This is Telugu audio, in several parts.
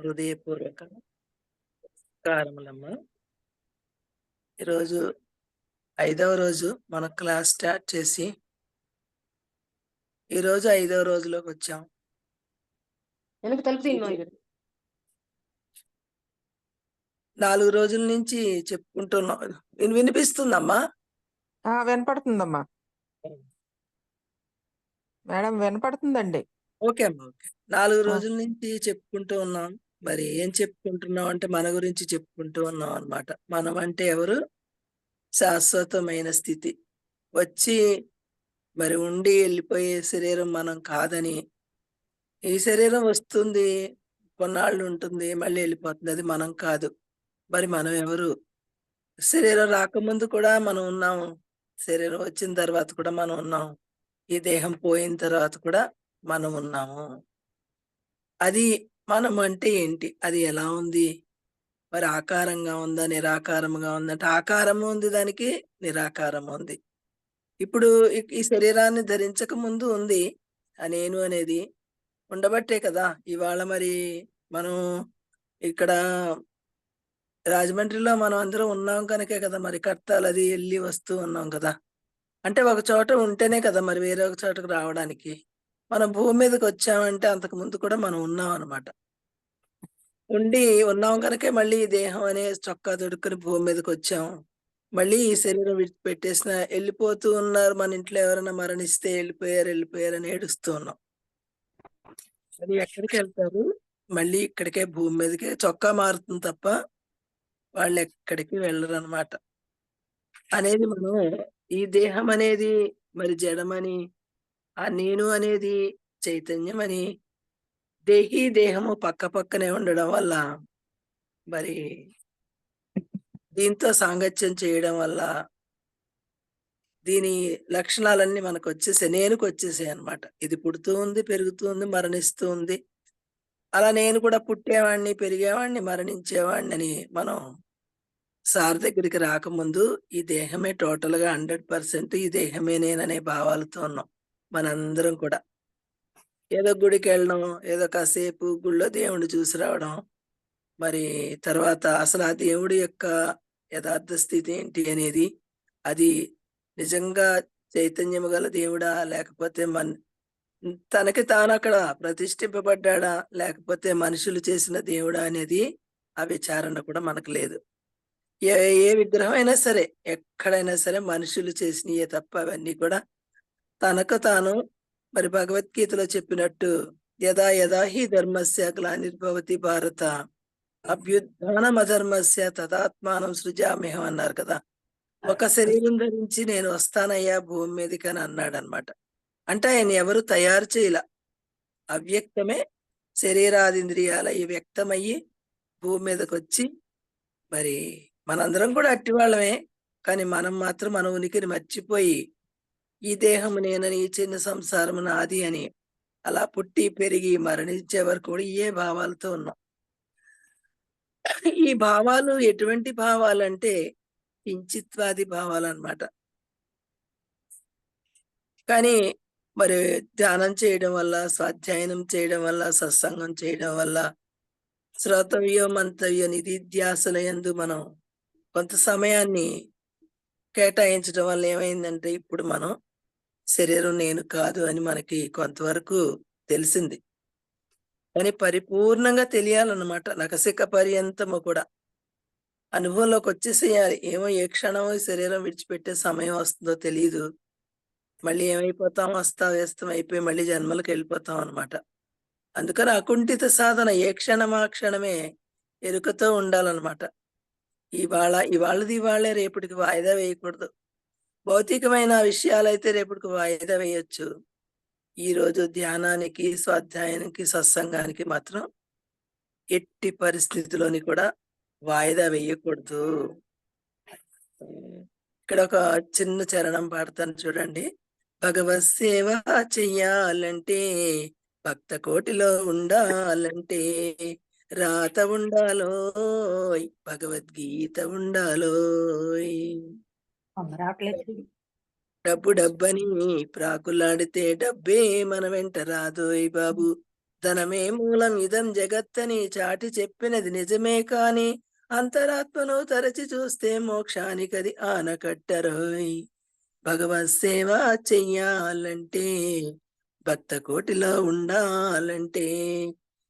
హృదయపూర్వక నమస్కారములమ్మా. ఈరోజు 5వ రోజు మనం క్లాస్ స్టార్ట్ చేసి, ఈరోజు 5వ రోజులోకి వచ్చాం. எனக்கு తలుపు తీయను ఇది ఇక్కడ. 4 రోజుల నుంచి చెప్పుకుంటున్నాం. వినిపిస్తుందమ్మా? వినపడుతుందమ్మా. మేడం వినపడుతుందండి. ఓకే అమ్మా, ఓకే. 4 ఆ, రోజుల నుంచి చెప్పుకుంటూ ఉన్నాం. మరి ఏం చెప్పుకుంటున్నాం అంటే మన గురించి చెప్పుకుంటూ ఉన్నాం అన్నమాట. మనం అంటే ఎవరు? శాశ్వతమైన స్థితి. వచ్చి మరి ఉండి వెళ్ళిపోయే శరీరం మనం కాదని, ఈ శరీరం వస్తుంది, కొన్నాళ్ళు ఉంటుంది, మళ్ళీ వెళ్ళిపోతుంది. అది మనం కాదు. మరి మనం ఎవరు? శరీరం రాకముందు కూడా మనం ఉన్నాము. శరీరం వచ్చిన తర్వాత కూడా మనం ఉన్నాం. ఈ దేహం పోయిన తర్వాత కూడా మనం ఉన్నాము. అది మనం అంటే ఏంటి? అది ఎలా ఉంది? మరి ఆకారంగా ఉందా? నిరాకారంగా ఉందంటే ఆకారము ఉంది దానికి, నిరాకారం ఉంది. ఇప్పుడు ఈ శరీరాన్ని ధరించక ముందు ఉంది. ఆ నేను అనేది ఉండబట్టే కదా! ఇవాళ మరి మనం ఇక్కడ రాజమండ్రిలో మనం అందరం ఉన్నాం కనుకే కదా! మరి కడతాలది ఎళ్లి వస్తూ ఉన్నాం కదా! అంటే ఒక చోట ఉంటేనే కదా! మరి వేరే ఒక చోటకి రావడానికి. మనం భూమి మీదకొచ్చామంటే అంతకుముందు కూడా మనం ఉన్నాం అన్నమాట. ఉండి ఉన్నాం కనుకే మళ్ళీ ఈ దేహం అనే చొక్కా తొడుక్కొని భూమి మీదకొచ్చాం. మళ్ళీ ఈ శరీరం విడిచిపెట్టేసిన ఎళ్ళిపోతూ ఉన్నారు. మన ఇంట్లో ఎవరైనా మరణిస్తే ఎళ్ళిపోయారని ఏడుస్తూ ఉన్నాం. అది ఎక్కడికెళ్తారు? మళ్ళీ ఇక్కడికే భూమి మీదకే చొక్కా మారుతుంది తప్ప వాళ్ళెక్కడికి వెళ్ళరనమాట. అనేది మనం ఈ దేహం అనేది మరి జడమని, ఆ నేను అనేది చైతన్యమని, దేహి, దేహము పక్కపక్కనే ఉండడం వల్ల మరి దీంతో సాంగత్యం చేయడం వల్ల దీని లక్షణాలన్నీ మనకొచ్చేసాయి. నేనుకొచ్చేసాయన్నమాట. ఇది పుడుతూ ఉంది, పెరుగుతూ ఉంది, మరణిస్తూ ఉంది. అలా నేను కూడా పుట్టేవాడిని, పెరిగేవాడిని, మరణించేవాడినని మనం సార్ దగ్గరికి రాకముందు ఈ దేహమే టోటల్‌గా 100% ఈ దేహమే నేననే భావాలతో ఉన్నాం. మనందరం కూడా. ఏదో గుడికెళ్ళడం, ఏదో కాసేపు గుడిలో దేవుడిని చూసి రావడం, మరి తర్వాత అసలు ఆ దేవుడి యొక్క యథార్థ స్థితి ఏంటి అనేది, అది నిజంగా చైతన్యము గల దేవుడా? లేకపోతే తనకి తానక్కడ ప్రతిష్ఠింపబడ్డాడా? లేకపోతే మనుషులు చేసిన దేవుడా? అనేది ఆ విచారణ కూడా మనకు లేదు. ఏ ఏ విగ్రహమైనా సరే, ఎక్కడైనా సరే మనుషులు చేసినయే తప్ప అవన్నీ కూడా తనకు తాను మరి భగవద్గీతలో చెప్పినట్టు యదా యదా హి ధర్మస్య గ్లానిర్భవతి భారత అభ్యుత్థానమధర్మస్య తదాత్మానం సృజామ్యహం అన్నారు కదా! ఒక శరీరం ధరించి నేను వస్తానయ్యా భూమి మీదకని అన్నాడన్నమాట. అంటే ఆయన ఎవరు తయారు చేయల. అవ్యక్తమే శరీరాదింద్రియాలయి వ్యక్తమయ్యి భూమి మీదకొచ్చి మరి మనందరం కూడా అట్టివాళ్ళమే. కానీ మనం మాత్రం మన ఉనికిని మర్చిపోయి, ఈ దేహము నేనని, ఈ చిన్న సంసారము నాది అని అలా పుట్టి, పెరిగి, మరణించే వరకు కూడా ఇయే భావాలతో ఉన్నాం. ఈ భావాలు ఎటువంటి భావాలంటే కించిత్వాది భావాలన్నమాట. కానీ మరి ధ్యానం చేయడం వల్ల, స్వాధ్యాయనం చేయడం వల్ల, సత్సంగం చేయడం వల్ల, శ్రోతవ్యం, మంతవ్యం, నిధిధ్యాసల యందు మనం కొంత సమయాన్ని కేటాయించడం వల్ల ఏమైందంటే, ఇప్పుడు మనం శరీరం నేను కాదు అని మనకి కొంతవరకు తెలిసింది. కానీ పరిపూర్ణంగా తెలియాలన్నమాట. నఖశిఖ పర్యంతము కూడా. అనుభవంలోకొచ్చేసేయాలి. ఏమో ఏ క్షణమో ఈ శరీరం విడిచిపెట్టే సమయం వస్తుందో తెలీదు. మళ్ళీ ఏమైపోతాం అస్తావ్యస్తం అయిపోయి మళ్ళీ జన్మలకెళ్ళిపోతాం అన్నమాట. అందుకని అకుంఠిత సాధన ఏ క్షణం ఆ క్షణమే ఎరుకతో ఉండాలన్నమాట. ఇవాళది ఇవాళే రేపటికి వాయిదా వేయకూడదు. భౌతికమైన విషయాలైతే రేపటికి వాయిదా వేయొచ్చు. ఈరోజు ధ్యానానికి, స్వాధ్యాయానికి, సత్సంగానికి మాత్రం ఎట్టి పరిస్థితిలోని కూడా వాయిదా వేయకూడదు. ఇక్కడ ఒక చిన్న చరణం పాడతాను చూడండి. భగవత్ సేవ చెయ్యాలంటే భక్త కోటిలో ఉండాలంటే రాత ఉండాలోయ్, భగవద్గీత ఉండాలోయ్. రావట్లేదు. డబ్బు డబ్బని ప్రాకులాడితే డబ్బే మన వెంట రాదోయ్ బాబు. ధనమే మూలం ఇదం జగత్తని చాటి చెప్పినది నిజమే కాని అంతరాత్మను తరచి చూస్తే మోక్షానికది ఆనకట్టరోయ్. భగవత్ సేవ చెయ్యాలంటే భక్త కోటిలో ఉండాలంటే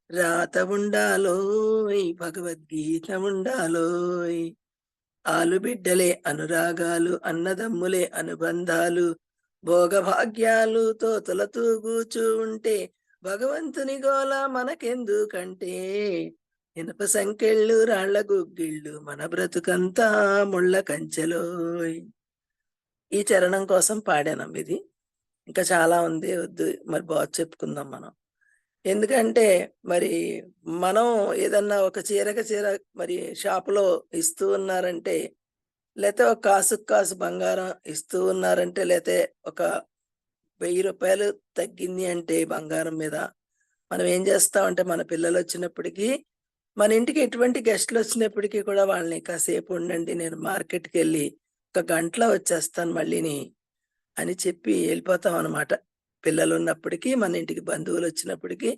రాత ఉండాలోయ్, భగవద్గీత ఉండాలోయ్. ఆలుబిడ్డలే అనురాగాలు, అన్నదమ్ములే అనుబంధాలు, భోగభాగ్యాలుతో తొలతూగూచూ ఉంటే భగవంతుని గోల మనకెందుకంటే ఇనప సంకెళ్ళు రాళ్ల గుగ్గిళ్ళు మన బ్రతుకంతా ముళ్ళ కంచెలోయ్. ఈ చరణం కోసం పాడానం ఇది. ఇంకా చాలా ఉంది, వద్దు మరి బాగా చెప్పుకుందాం మనం. ఎందుకంటే మరి మనం ఏదన్నా ఒక చీర మరి షాపులో ఇస్తూ ఉన్నారంటే, లేతే ఒక కాసు బంగారం ఇస్తూ ఉన్నారంటే, లేతే ఒక 1000 రూపాయలు తగ్గింది అంటే బంగారం మీద మనం ఏం చేస్తామంటే, మన పిల్లలు వచ్చినప్పటికీ, మన ఇంటికి ఎటువంటి గెస్ట్లు వచ్చినప్పటికీ కూడా వాళ్ళని కాసేపు ఉండండి, నేను మార్కెట్కి వెళ్ళి 1 గంటలో వచ్చేస్తాను మళ్ళీని అని చెప్పి వెళ్ళిపోతాం అనమాట. పిల్లలు ఉన్నప్పటికీ, మన ఇంటికి బంధువులు వచ్చినప్పటికీ.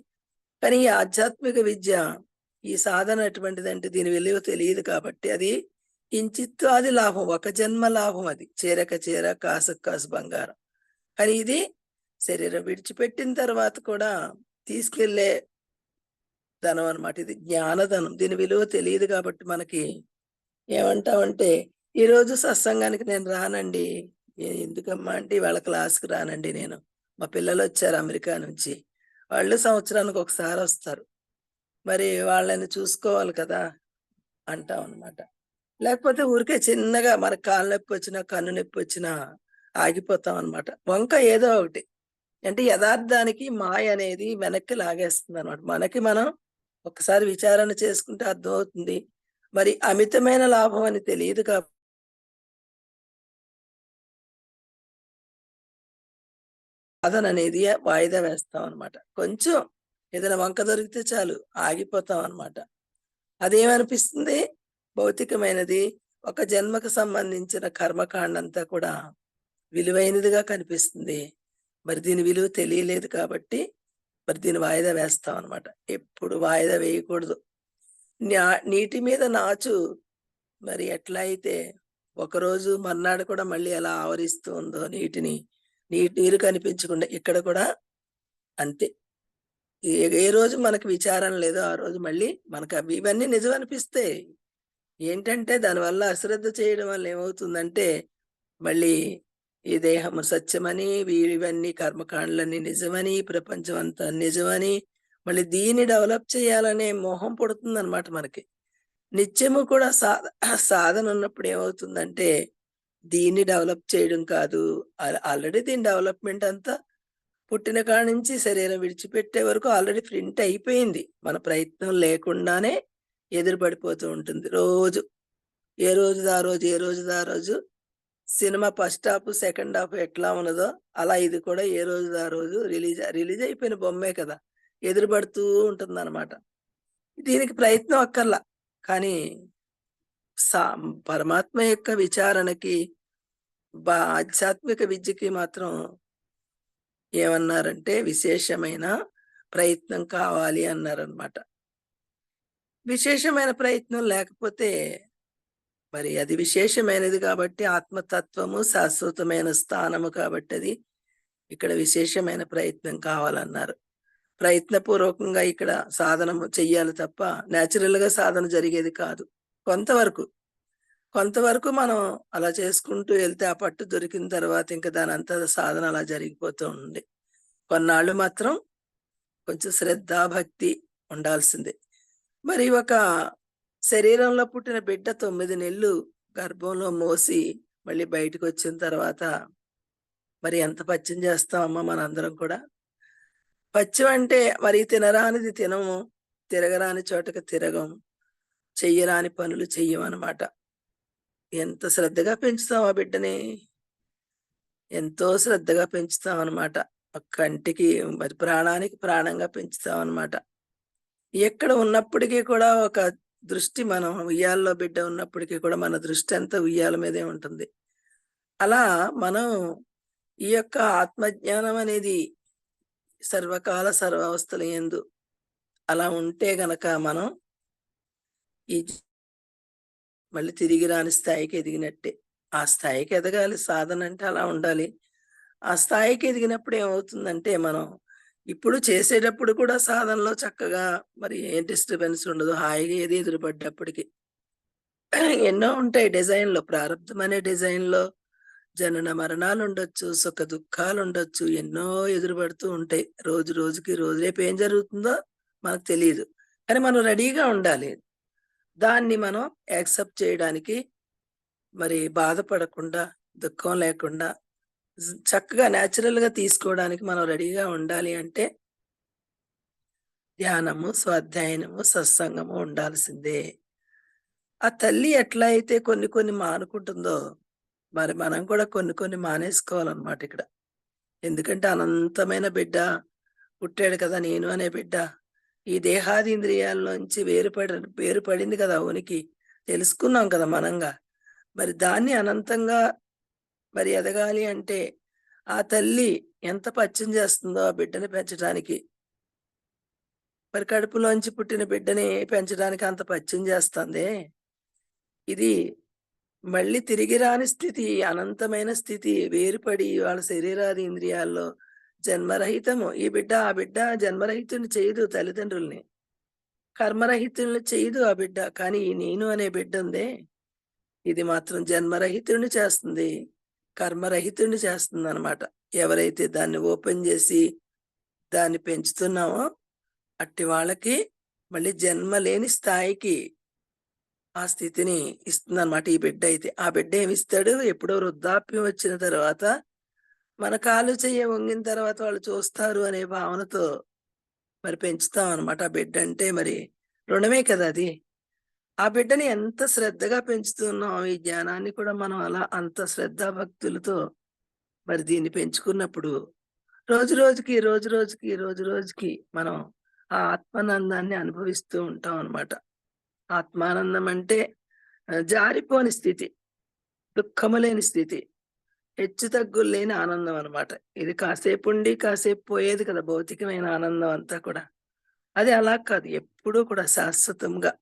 కానీ ఈ ఆధ్యాత్మిక విద్య, ఈ సాధన ఎటువంటిదంటే దీని విలువ తెలియదు కాబట్టి అది కించిత్తు అది లాభం, ఒక జన్మ లాభం. అది చీర కాసు బంగారం. కానీ ఇది శరీరం విడిచిపెట్టిన తర్వాత కూడా తీసుకెళ్లే ధనం అనమాట. ఇది జ్ఞానధనం. దీని విలువ తెలియదు కాబట్టి మనకి ఏమంటామంటే, ఈ రోజు సత్సంగానికి నేను రానండి. ఎందుకమ్మా అంటే, ఇవాళ క్లాస్కి రానండి నేను, మా పిల్లలు వచ్చారు అమెరికా నుంచి, వాళ్ళు సంవత్సరానికి ఒకసారి వస్తారు, మరి వాళ్ళని చూసుకోవాలి కదా అంటాం అనమాట. లేకపోతే ఊరికే చిన్నగా మనకు కాలు నొప్పి వచ్చినా కన్ను నొప్పి వచ్చినా ఆగిపోతాం అనమాట. వంక ఏదో ఒకటి అంటే యథార్థానికి మాయ అనేది వెనక్కి లాగేస్తుంది అనమాట. మనకి మనం ఒకసారి విచారణ చేసుకుంటే అర్థమవుతుంది. మరి అమితమైన లాభం అని తెలియదు కాబట్టి సాధన అనేది వాయిదా వేస్తాం అనమాట. కొంచెం ఏదైనా వంక దొరికితే చాలు ఆగిపోతాం అనమాట. అదేమనిపిస్తుంది, భౌతికమైనది, ఒక జన్మకు సంబంధించిన కర్మకాండ అంతా కూడా విలువైనదిగా కనిపిస్తుంది. మరి దీని విలువ తెలియలేదు కాబట్టి మరి దీన్ని వాయిదా వేస్తాం అనమాట. ఎప్పుడు వాయిదా వేయకూడదు. నీటి మీద నాచు మరి ఎట్లా అయితే ఒకరోజు మర్నాడు కూడా మళ్ళీ ఎలా ఆవరిస్తూ ఉందో నీరు కనిపించకుండా, ఇక్కడ కూడా అంతే. ఏ రోజు మనకు విచారం లేదో ఆ రోజు మళ్ళీ మనకు ఇవన్నీ నిజం అనిపిస్తాయి. ఏంటంటే దానివల్ల అశ్రద్ధ చేయడం వల్ల ఏమవుతుందంటే, మళ్ళీ ఈ దేహము సత్యమని, ఇవన్నీ కర్మకాండలన్నీ నిజమని, ప్రపంచం అంతా నిజమని, మళ్ళీ దీన్ని డెవలప్ చేయాలనే మోహం పుడుతుంది అనమాట మనకి. నిత్యము కూడా సాధన ఉన్నప్పుడు ఏమవుతుందంటే, దీన్ని డెవలప్ చేయడం కాదు, ఆల్రెడీ దీని డెవలప్మెంట్ అంతా పుట్టిన కాడ నుంచి శరీరం విడిచిపెట్టే వరకు ఆల్రెడీ ప్రింట్ అయిపోయింది. మన ప్రయత్నం లేకుండానే ఎదురు పడిపోతూ ఉంటుంది రోజు. ఏ రోజుది ఆ రోజు cinema first half second half ఎట్లా ఉన్నదో అలా ఇది కూడా ఏ రోజుది ఆ రోజు రిలీజ్ అయిపోయిన బొమ్మే కదా, ఎదురు పడుతూ ఉంటుంది అనమాట. దీనికి ప్రయత్నం అక్కర్లా. కానీ పరమాత్మ యొక్క విచారణకి, ఆధ్యాత్మిక విద్యకి మాత్రం ఏమన్నారంటే విశేషమైన ప్రయత్నం కావాలి అన్నారనమాట. విశేషమైన ప్రయత్నం లేకపోతే మరి అది విశేషమైనది కాబట్టి, ఆత్మతత్వము శాశ్వతమైన స్థానము కాబట్టి అది ఇక్కడ విశేషమైన ప్రయత్నం కావాలన్నారు. ప్రయత్నపూర్వకంగా ఇక్కడ సాధన చెయ్యాలి తప్ప న్యాచురల్ గా సాధన జరిగేది కాదు. కొంతవరకు మనం అలా చేసుకుంటూ వెళ్తే ఆ పట్టు దొరికిన తర్వాత ఇంకా దాని అంతా సాధన అలా జరిగిపోతూ ఉంది. కొన్నాళ్ళు మాత్రం కొంచెం శ్రద్ధ భక్తి ఉండాల్సిందే. మరి ఒక శరీరంలో పుట్టిన బిడ్డ 9 నెలలు గర్భంలో మోసి మళ్ళీ బయటకు వచ్చిన తర్వాత మరి ఎంత పత్యం చేస్తామమ్మా మనందరం కూడా. పత్యం అంటే మరి తినరానిది తినము, తిరగరాని చోటకి తిరగం, చెయ్యరాని పనులు చెయ్యమన్నమాట. ఎంత శ్రద్ధగా పెంచుతాం ఆ బిడ్డని, ఎంతో శ్రద్ధగా పెంచుతాం అనమాట. కంటికి మరి ప్రాణానికి ప్రాణంగా పెంచుతాం అనమాట. ఎక్కడ ఉన్నప్పటికీ కూడా ఒక దృష్టి, మనం ఉయ్యాల్లో బిడ్డ ఉన్నప్పటికీ కూడా మన దృష్టి అంతా ఉయ్యాల మీదే ఉంటుంది. అలా మనం ఈ యొక్క ఆత్మజ్ఞానం అనేది సర్వకాల సర్వావస్థల యందు అలా ఉంటే గనక మనం ఈ మళ్ళీ తిరిగి రాని స్థాయికి ఎదిగినట్టే. ఆ స్థాయికి ఎదగాలి, సాధన అంటే అలా ఉండాలి. ఆ స్థాయికి ఎదిగినప్పుడు ఏమవుతుందంటే మనం ఇప్పుడు చేసేటప్పుడు కూడా సాధనలో చక్కగా మరి ఏ డిస్టర్బెన్స్ ఉండదు. హాయిగా ఏది ఎదురుపడ్డప్పటికి. ఎన్నో ఉంటాయి డిజైన్‌లో. ప్రారంధం అనే డిజైన్‌లో జనన మరణాలుండొచ్చు, సుఖ దుఃఖాలుండొచ్చు. ఎన్నో ఎదురుపడుతూ ఉంటాయి. రోజు రోజుకి రోజు రేపు ఏం జరుగుతుందో మనకు తెలీదు. కానీ మనం రెడీగా ఉండాలి. దాన్ని మనం యాక్సెప్ట్ చేయడానికి మరి బాధపడకుండా, దుఃఖం లేకుండా చక్కగా నేచురల్‌గా తీసుకోవడానికి మనం రెడీగా ఉండాలి అంటే ధ్యానము, స్వాధ్యాయనము, సత్సంగము ఉండాల్సిందే. ఆ తల్లి ఎట్లా అయితే కొన్ని కొన్ని మానుకుంటుందో, మరి మనం కూడా కొన్ని కొన్ని మానేసుకోవాలన్నమాట ఇక్కడ. ఎందుకంటే అనంతమైన బిడ్డ పుట్టాడు కదా! నేను అనే బిడ్డ. ఈ దేహాదీంద్రియాల్లోంచి వేరుపడింది కదా ఉనికి. తెలుసుకున్నాం కదా మనంగా. మరి దాన్ని అనంతంగా మరి ఎదగాలి అంటే, ఆ తల్లి ఎంత పత్యం చేస్తుందో ఆ బిడ్డని పెంచడానికి. మరి కడుపులోంచి పుట్టిన బిడ్డని పెంచడానికి అంత పత్యం చేస్తందే. ఇది మళ్ళీ తిరిగి రాని స్థితి, అనంతమైన స్థితి, వేరుపడి వాళ్ళ శరీరాది ఇంద్రియాల్లో జన్మరహితము. ఈ బిడ్డ, ఆ బిడ్డ జన్మరహితుడిని చేయదు తల్లిదండ్రుల్ని. కర్మరహితుల్ని చేయదు ఆ బిడ్డ. కానీ ఈ నేను అనే బిడ్డుందే, ఇది మాత్రం జన్మరహితుడిని చేస్తుంది. కర్మరహితుడిని చేస్తుందనమాట. ఎవరైతే దాన్ని ఓపెన్ జేసి, దాన్ని పెంచుతున్నామో, అట్టి వాళ్ళకి మళ్ళీ జన్మ లేని స్థాయికి ఆ స్థితిని ఇస్తుందనమాట ఈ బిడ్డయితే. ఆ బిడ్డ ఏమిస్తాడు? ఎప్పుడో వృద్ధాప్యం వచ్చిన తర్వాత, మన కాలు చెయ్య వంగిన తర్వాత వాళ్ళు చూస్తారు అనే భావనతో మరి పెంచుతామనమాట. ఆ బిడ్డంటే మరి రుణమే కదా అది. ఆ బిడ్డని ఎంత శ్రద్ధగా పెంచుతున్నాం, ఈ జ్ఞానాన్ని కూడా మనం అలా అంత శ్రద్ధా భక్తులతో మరి దీన్ని పెంచుకున్నప్పుడు, రోజు రోజుకి మనం ఆ ఆత్మానందాన్ని అనుభవిస్తూ ఉంటాం అనమాట. ఆత్మానందం అంటే జారిపోని స్థితి, దుఃఖము లేని స్థితి, హెచ్చుతగ్గులు లేని ఆనందం అనమాట. ఇది కాసేపుండి, కాసేపు పోయేది కదా భౌతికమైన ఆనందం అంతా కూడా. అది అలా కాదు. ఎప్పుడూ కూడా శాశ్వతంగా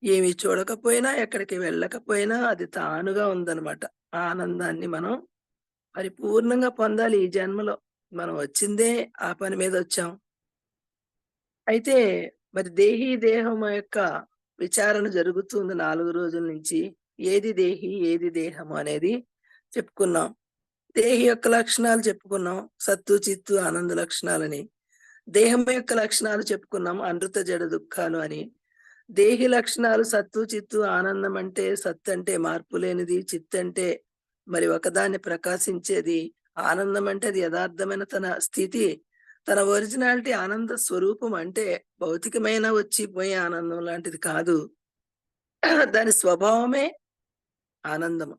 ఏమి చూడకపోయినా, ఎక్కడికి వెళ్ళకపోయినా అది తానుగా ఉందనమాట. ఆ ఆనందాన్ని మనం పరిపూర్ణంగా పొందాలి ఈ జన్మలో. మనం వచ్చిందే ఆ పని మీదొచ్చాం. అయితే మరి దేహం యొక్క విచారణ జరుగుతుంది 4 రోజుల నుంచి. ఏది దేహి, ఏది దేహము అనేది చెప్పుకున్నాం. దేహి యొక్క లక్షణాలు చెప్పుకున్నాం. సత్తు, చిత్తు, ఆనంద లక్షణాలని. దేహం యొక్క లక్షణాలు చెప్పుకున్నాం. అనృత, జడ దుఃఖాలు అని. దేహి లక్షణాలు సత్తు, చిత్తు, ఆనందం అంటే సత్ అంటే మార్పు లేనిది. చిత్ అంటే మరి ఒకదాన్ని ప్రకాశించేది. ఆనందం అంటే అది యథార్థమైన తన స్థితి. తన ఒరిజినాలిటీ ఆనంద స్వరూపం అంటే భౌతికమైన వచ్చి పోయే ఆనందం లాంటిది కాదు. దాని స్వభావమే ఆనందము.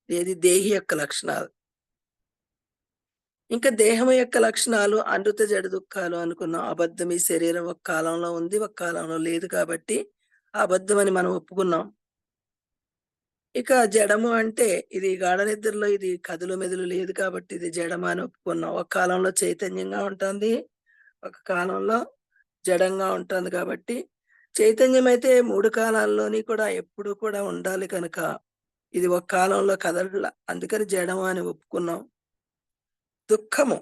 ఏది దేహి యొక్క లక్షణాలు. ఇంకా దేహం యొక్క లక్షణాలు అనృత జడ దుఃఖాలు అనుకున్నాం. అబద్ధం ఈ శరీరం ఒక కాలంలో ఉంది, ఒక కాలంలో లేదు కాబట్టి అబద్ధమని మనం ఒప్పుకున్నాం. ఇక జడము అంటే ఇది గాఢ నిద్రలో ఇది కదులు మెదులు లేదు కాబట్టి ఇది జడము అని ఒప్పుకున్నాం. ఒక కాలంలో చైతన్యంగా ఉంటుంది. ఒక కాలంలో జడంగా ఉంటుంది కాబట్టి చైతన్యమైతే 3 కాలాల్లోని కూడా ఎప్పుడూ కూడా ఉండాలి కనుక ఇది ఒక కాలంలో కదలట్ల. అందుకని జడము అని ఒప్పుకున్నాం. దుఃఖము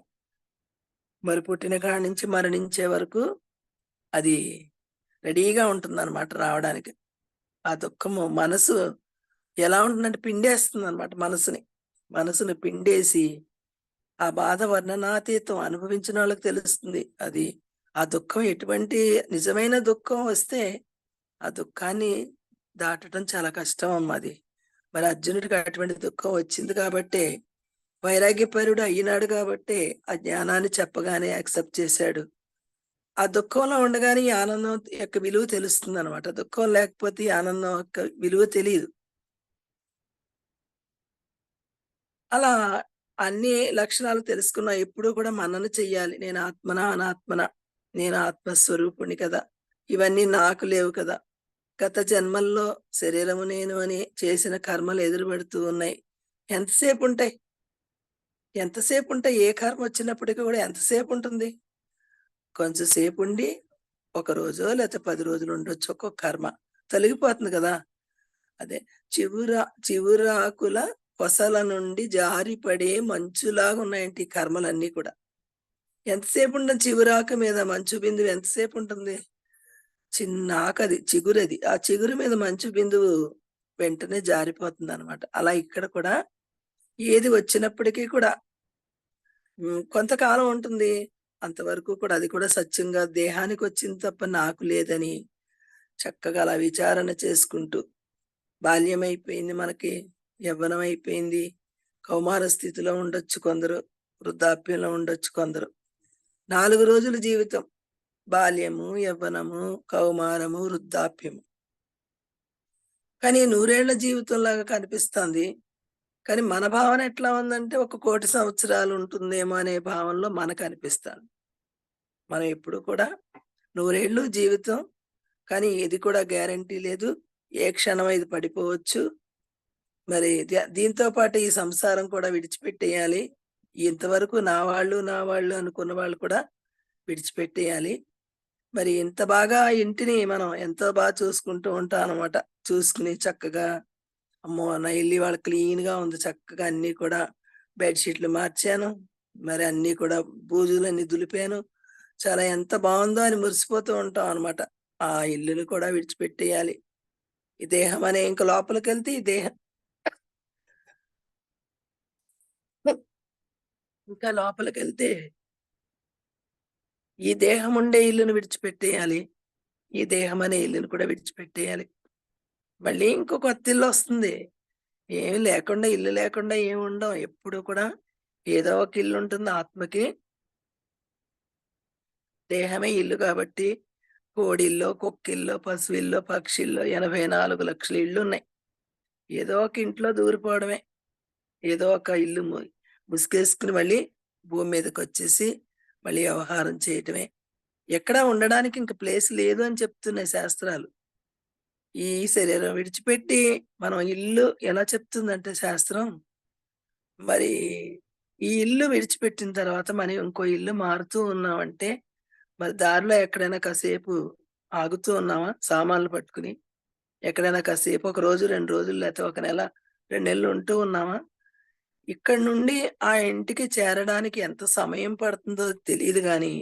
మరి పుట్టిన కాడి నుంచి మరణించే వరకు అది రెడీగా ఉంటుందన్నమాట రావడానికి. ఆ దుఃఖము మనసు ఎలా ఉంటుందంటే పిండేస్తుందన్నమాట మనసుని. మనసుని పిండేసి ఆ బాధ వర్ణనాతీతం అనుభవించిన వాళ్ళకి తెలుస్తుంది. అది ఆ దుఃఖం ఎటువంటి నిజమైన దుఃఖం వస్తే ఆ దుఃఖాన్ని దాటడం చాలా కష్టం అమ్మ అది. మరి అర్జునుడికి అటువంటి దుఃఖం వచ్చింది కాబట్టే వైరాగ్యపరుడు అయినాడు కాబట్టే ఆ జ్ఞానాన్ని చెప్పగానే యాక్సెప్ట్ చేశాడు. ఆ దుఃఖంలో ఉండగానే ఈ ఆనందం యొక్క విలువ తెలుస్తుందనమాట. దుఃఖం లేకపోతే ఈ ఆనందం యొక్క విలువ తెలీదు. అలా అన్ని లక్షణాలు తెలుసుకున్నా ఎప్పుడూ కూడా మనన చెయ్యాలి. నేను ఆత్మనా, అనాత్మనా, నేను ఆత్మస్వరూపుడిని కదా! ఇవన్నీ నాకు లేవు కదా! గత జన్మల్లో శరీరము నేను అని చేసిన కర్మలు ఎదురుపడుతూ ఉన్నాయి. ఎంతసేపుంటాయి? ఎంతసేపుంటాయి? ఏ కర్మ వచ్చినప్పటికి కూడా ఎంతసేపుంటుంది? కొంచెం సేపుండి ఒక రోజో లేకపోతే 10 రోజులు ఉండొచ్చు ఒక్కొక్క కర్మ. తొలగిపోతుంది కదా! అదే చివురాకుల కొసల నుండి జారిపడే మంచులాగా ఉన్నాయంట ఈ కర్మలన్నీ కూడా. ఎంతసేపు ఉంటుంది చిగురాకు మీద మంచు బిందువు ఎంతసేపు ఉంటుంది? చిన్న ఆకది, చిగురది. ఆ చిగురు మీద మంచు బిందువు వెంటనే జారిపోతుందనమాట. అలా ఇక్కడ కూడా ఏది వచ్చినప్పటికీ కూడా కొంతకాలం ఉంటుంది. అంతవరకు కూడా అది కూడా సత్యంగా దేహానికొచ్చింది తప్ప నాకు లేదని చక్కగా అలా విచారణ చేసుకుంటూ బాల్యమైపోయింది మనకి, యవ్వనం అయిపోయింది, కౌమార స్థితిలో ఉండొచ్చు కొందరు, వృద్ధాప్యంలో ఉండొచ్చు కొందరు. 4 రోజుల జీవితం. బాల్యము, యవ్వనము, కౌమారము, వృద్ధాప్యము. కానీ 100 ఏళ్ల జీవితంలాగా కనిపిస్తుంది. కానీ మన భావన ఎట్లా ఉందంటే ఒక 1,00,00,000 సంవత్సరాలు ఉంటుందేమో అనే భావనలో మనకనిపిస్తాంది. మనం ఎప్పుడు కూడా 100 ఏళ్ళు జీవితం, కానీ ఇది కూడా గ్యారంటీ లేదు. ఏ క్షణం ఇది పడిపోవచ్చు. మరి దీంతో పాటు ఈ సంసారం కూడా విడిచిపెట్టేయాలి. ఇంతవరకు నా వాళ్ళు అనుకున్న వాళ్ళు కూడా విడిచిపెట్టేయాలి. మరి ఇంత బాగా ఇంటిని మనం ఎంతో బాగా చూసుకుంటూ ఉంటాం అనమాట. చూసుకుని చక్కగా అమ్మో! నా ఇల్లు ఇవాళ క్లీన్‌గా ఉంది. చక్కగా అన్నీ కూడా బెడ్‌షీట్లు మార్చాను. మరి అన్నీ కూడా బూజులన్నీ దులిపాను. చాలా ఎంత బావుందో అని మురిసిపోతూ ఉంటాం అనమాట. ఆ ఇల్లుని కూడా విడిచిపెట్టేయాలి. ఈ దేహం అనే ఇంక లోపలికెళ్తే ఈ దేహం ఇంకా లోపలికెళ్తే ఈ దేహం ఉండే ఇల్లుని విడిచిపెట్టేయాలి. ఈ దేహం అనే ఇల్లుని కూడా విడిచిపెట్టేయాలి. మళ్ళీ ఇంకో కొత్త ఇల్లొస్తుంది. ఏమి లేకుండా ఇల్లు లేకుండా ఏమి ఉండం. ఎప్పుడు కూడా ఏదో ఒక ఇల్లు ఉంటుంది ఆత్మకి. దేహమే ఇల్లు కాబట్టి కోడిల్లో, కుక్కిల్లో, పశువిల్లో, పక్షిల్లో 84,00,000 ఇళ్ళున్నాయి. ఏదో ఒక ఇంట్లో దూరిపోవడమే. ఏదో ఒక ఇల్లు ముసుగేసుకుని మళ్ళీ భూమి మీదకొచ్చేసి మళ్ళీ వ్యవహారం చేయటమే. ఎక్కడా ఉండడానికి ఇంక ప్లేస్ లేదు అని చెప్తున్నాయి శాస్త్రాలు. ఈ శరీరం విడిచిపెట్టి మనం ఇల్లు ఎలా చెప్తుందంటే శాస్త్రం, మరి ఈ ఇల్లు విడిచిపెట్టిన తర్వాత మనం ఇంకో ఇల్లు మారుతూ ఉన్నామంటే, మరి దారిలో ఎక్కడైనా కాసేపు ఆగుతూ ఉన్నామా సామాన్లు పట్టుకుని? ఎక్కడైనా కాసేపు ఒక రోజు, 2 రోజులు లేతే ఒక నెల, 2 నెలలు ఉంటూ ఉన్నామా? ఇక్కడి నుండి ఆ ఇంటికి చేరడానికి ఎంత సమయం పడుతుందో తెలీదు గానీ,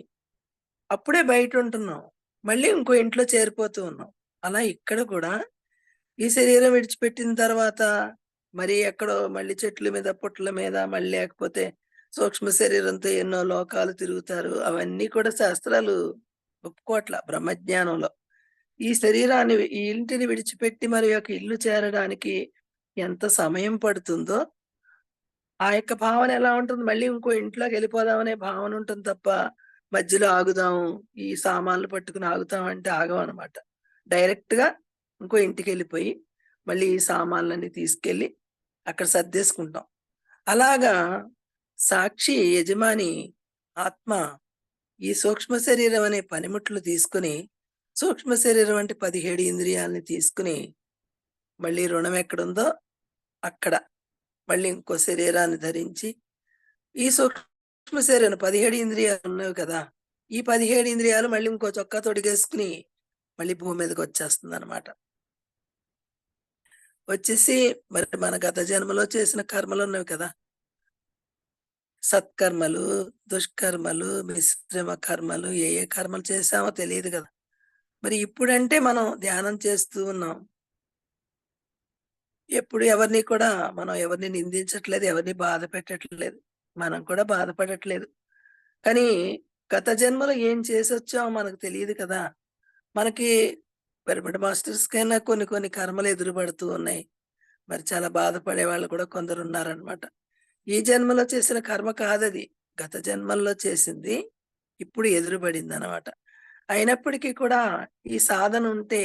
అప్పుడే బయటుంటున్నాం. మళ్ళీ ఇంకో ఇంట్లో చేరిపోతూ ఉన్నాం. అలా ఇక్కడ కూడా ఈ శరీరం విడిచిపెట్టిన తర్వాత మరి ఎక్కడో మళ్ళీ చెట్ల మీద, పుట్టల మీద మళ్ళీ లేకపోతే సూక్ష్మ శరీరంతో ఎన్నో లోకాలు తిరుగుతారు. అవన్నీ కూడా శాస్త్రాలు ఒప్పుకోవట్ల బ్రహ్మజ్ఞానంలో. ఈ శరీరాన్ని ఈ ఇంటిని విడిచిపెట్టి మరి ఒక ఇల్లు చేరడానికి ఎంత సమయం పడుతుందో, ఆ యొక్క భావన ఎలా ఉంటుంది? మళ్ళీ ఇంకో ఇంట్లోకెళ్ళిపోదామనే భావన ఉంటుంది తప్ప, మధ్యలో ఆగుదాం, ఈ సామాన్లు పట్టుకుని ఆగుతాం అంటే ఆగమనమాట. డైరెక్ట్‌గా ఇంకో ఇంటికెళ్ళిపోయి, మళ్ళీ ఈ సామాన్లన్నీ తీసుకెళ్ళి అక్కడ సర్దేసుకుంటాం. అలాగా సాక్షి, యజమాని, ఆత్మ ఈ సూక్ష్మ శరీరం అనే పనిముట్లు తీసుకొని, సూక్ష్మ శరీరం అంటే 17 ఇంద్రియాలని తీసుకొని, మళ్ళీ రుణం ఎక్కడుందో అక్కడ మళ్ళీ ఇంకో శరీరాన్ని ధరించి, ఈ సూక్ష్మ శరీరం 17 ఇంద్రియాలు ఉన్నవి కదా! ఈ 17 ఇంద్రియాలు మళ్ళీ ఇంకో చొక్కా తొడిగేసుకొని, మళ్ళీ భూమి మీదకొచ్చేస్తుందనమాట. వచ్చేసి మరి మన గత జన్మలో చేసిన కర్మలున్నవి కదా! సత్కర్మలు, దుష్కర్మలు, మిశ్రమ కర్మలు ఏ కర్మలు చేశామో తెలీదు గదా! మరి ఇప్పుడంటే మనం ధ్యానం చేస్తూ ఉన్నాం. ఎప్పుడు ఎవరిని కూడా మనం ఎవరిని నిందించట్లేదు. ఎవరిని బాధ పెట్టట్లేదు. మనం కూడా బాధపడట్లేదు. కానీ గత జన్మలో ఏం చేసొచ్చామో మనకు తెలీదు కదా! మనకి పిరమిడ్ మాస్టర్స్‌కైనా కొన్ని కొన్ని కర్మలు ఎదురు పడుతూ ఉన్నాయి. మరి చాలా బాధపడే వాళ్ళు కూడా కొందరున్నారనమాట. ఈ జన్మలో చేసిన కర్మ కాదది. గత జన్మల్లో చేసింది ఇప్పుడు ఎదురు పడిందనమాట. అయినప్పటికీ కూడా ఈ సాధన ఉంటే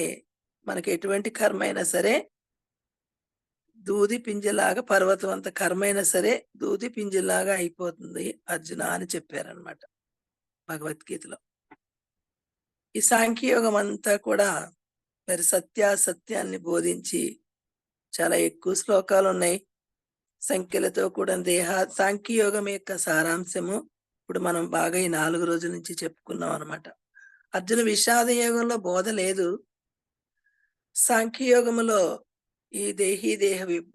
మనకి ఎటువంటి కర్మైనా సరే దూది పింజలాగా పర్వతం అంత కర్మైనా సరే దూది పింజలాగా అయిపోతుంది అర్జున అని చెప్పారనమాట భగవద్గీతలో. ఈ సాంఖ్యయోగం అంతా కూడా మరి సత్యాసత్యాల్ని బోధించి చాలా ఎక్కువ శ్లోకాలున్నాయి. సంఖ్యలతో కూడిన సాంఖ్యయోగం యొక్క సారాంశము ఇప్పుడు మనం బాగా ఈ 4 రోజుల నుంచి చెప్పుకున్నాం అనమాట. అర్జున విషాద యోగంలో బోధ లేదు. సాంఖ్యయోగములో ఈ దేహ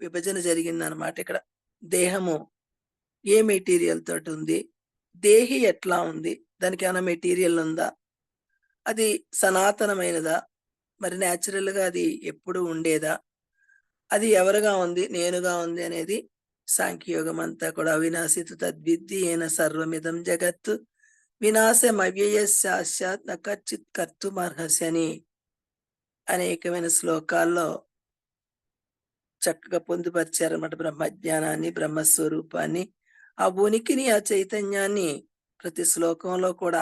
విభజన జరిగిందనమాట ఇక్కడ. దేహము ఏ మెటీరియల్ తోటి ఉంది? దేహి ఎట్లా ఉంది? దానికేమైనా మెటీరియల్ ఉందా? అది సనాతనమైనదా? మరి న్యాచురల్‌గా అది ఎప్పుడు ఉండేదా? అది ఎవరుగా ఉంది? నేనుగా ఉంది అనేది సాంఖ్యయోగం అంతా కూడా అవినాశితు తద్విద్ధి ఏన సర్వమిదం జగత్తు వినాశమవ్యయస్య శాశ్వత్ న కచ్చిత్ కర్తుమర్హసి అని అనేకమైన శ్లోకాల్లో చక్కగా పొందుపరిచారన్నమాట. బ్రహ్మజ్ఞానాన్ని, బ్రహ్మస్వరూపాన్ని, ఆ ఉనికిని, ఆ చైతన్యాన్ని ప్రతి శ్లోకంలో కూడా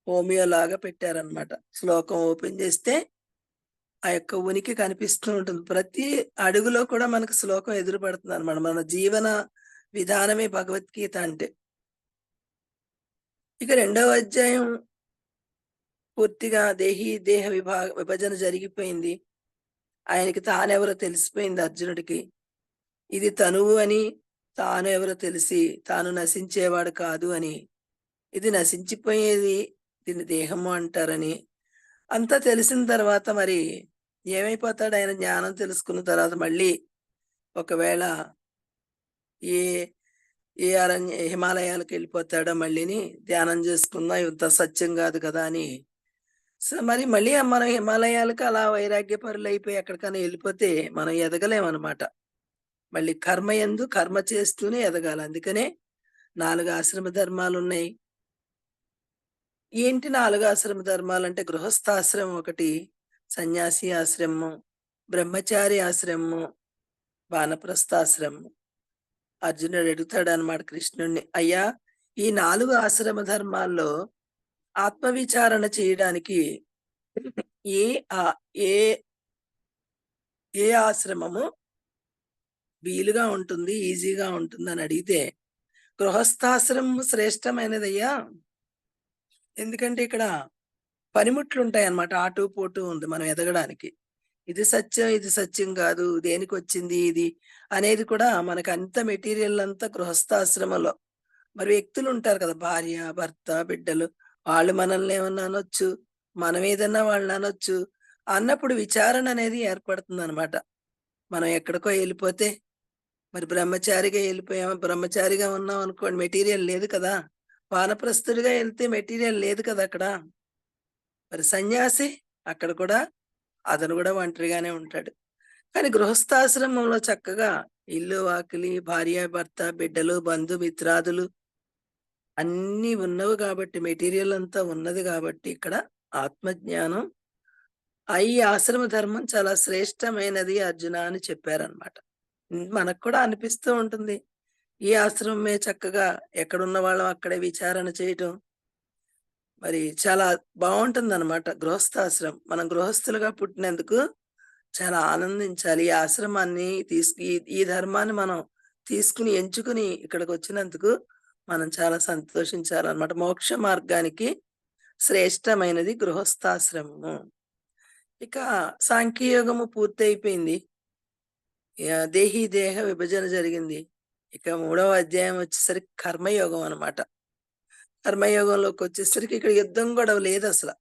హోమియోలాగా పెట్టారన్నమాట. శ్లోకం ఓపెన్ చేస్తే ఆ యొక్క ఉనికి కనిపిస్తూ ఉంటుంది. ప్రతి అడుగులో కూడా మనకు శ్లోకం ఎదురుపడుతుందన్నమాట. మన జీవన విధానమే భగవద్గీత అంటే. ఇక రెండవ అధ్యాయం పూర్తిగా దేహ విభజన జరిగిపోయింది. ఆయనకి తానెవరో తెలిసిపోయింది అర్జునుడికి. ఇది తనువు అని, తాను ఎవరో తెలిసి తాను నశించేవాడు కాదు అని, ఇది నశించిపోయేది, దీన్ని దేహము అంటారని అంతా తెలిసిన తర్వాత మరి ఏమైపోతాడు ఆయన? జ్ఞానం తెలుసుకున్న తర్వాత మళ్ళీ ఒకవేళ ఏ ఏ హిమాలయాలకు వెళ్ళిపోతాడో మళ్ళీని ధ్యానం చేసుకున్నా ఇంత సత్యం కాదు కదా అని. మరి మళ్ళీ మనం హిమాలయాలకు అలా వైరాగ్యపరులైపోయి ఎక్కడికైనా వెళ్ళిపోతే మనం ఎదగలేమన్నమాట. మళ్ళీ కర్మ కర్మ చేస్తూనే ఎదగాలి. అందుకనే 4 ఆశ్రమ ధర్మాలున్నాయి. ఏంటి 4 ఆశ్రమ ధర్మాలంటే గృహస్థాశ్రమం ఒకటి, సన్యాసి ఆశ్రమం, బ్రహ్మచారి ఆశ్రమం, వానప్రస్థాశ్రమం. అర్జునుడు అడుగుతాడనమాట కృష్ణుడిని, అయ్యా ఈ 4 ఆశ్రమ ధర్మాల్లో ఆత్మవిచారణ చేయడానికి ఏ ఆ ఏ ఏ ఆశ్రమము వీలుగా ఉంటుంది, ఈజీగా ఉంటుందని అడిగితే, గృహస్థాశ్రమం శ్రేష్టమైనదయ్యా. ఎందుకంటే ఇక్కడ పనిముట్లుంటాయన్నమాట. ఆటు పోటు ఉంది మనం ఎదగడానికి. ఇది సత్యం, ఇది సత్యం కాదు, దేనికొచ్చింది ఇది అనేది కూడా మనకంత మెటీరియల్ అంతా గృహస్థాశ్రమంలో. మరి వ్యక్తులుంటారు కదా! భార్య, భర్త, బిడ్డలు. వాళ్ళు మనల్ని ఏమన్నా అనొచ్చు. మనం ఏదన్నా వాళ్ళని అనొచ్చు. అన్నప్పుడు విచారణ అనేది ఏర్పడుతుందనమాట. మనం ఎక్కడికో ఎళ్ళిపోతే, మరి బ్రహ్మచారిగా ఎళ్ళిపోయాము, బ్రహ్మచారిగా ఉన్నామనుకోండి మెటీరియల్ లేదు కదా! వానప్రస్థుడిగా ఎళ్తే మెటీరియల్ లేదు కదా అక్కడ. మరి సన్యాసి అక్కడ కూడా అతను కూడా ఒంటరిగానే ఉంటాడు. కానీ గృహస్థాశ్రమంలో చక్కగా ఇల్లు, వాకిలి, భార్య, భర్త, బిడ్డలు, బంధుమిత్రాదులు అన్నీ ఉన్నవి కాబట్టి మెటీరియల్ అంతా ఉన్నది కాబట్టి ఇక్కడ ఆత్మజ్ఞానం ఈ ఆశ్రమ ధర్మం చాలా శ్రేష్టమైనది అర్జున అని చెప్పారనమాట. మనకు కూడా అనిపిస్తూ ఉంటుంది. ఈ ఆశ్రమమే చక్కగా ఎక్కడున్న వాళ్ళం అక్కడే విచారణ చేయటం. మరి చాలా బావుంటుందనమాట గృహస్థాశ్రమం. మనం గృహస్థులుగా పుట్టినందుకు చాలా ఆనందించాలి. ఈ ఆశ్రమాన్ని ఈ ధర్మాన్ని మనం తీసుకుని, ఎంచుకుని ఇక్కడికొచ్చినందుకు మనం చాలా సంతోషించాలన్నమాట. మోక్ష మార్గానికి శ్రేష్టమైనది గృహస్థాశ్రమము. ఇక సాంఖ్యయోగము పూర్తయిపోయింది. దేహ విభజన జరిగింది. ఇక మూడవ అధ్యాయం వచ్చేసరికి కర్మయోగం అన్నమాట. కర్మయోగంలోకొచ్చేసరికి ఇక్కడ యుద్ధం గొడవ లేదసల.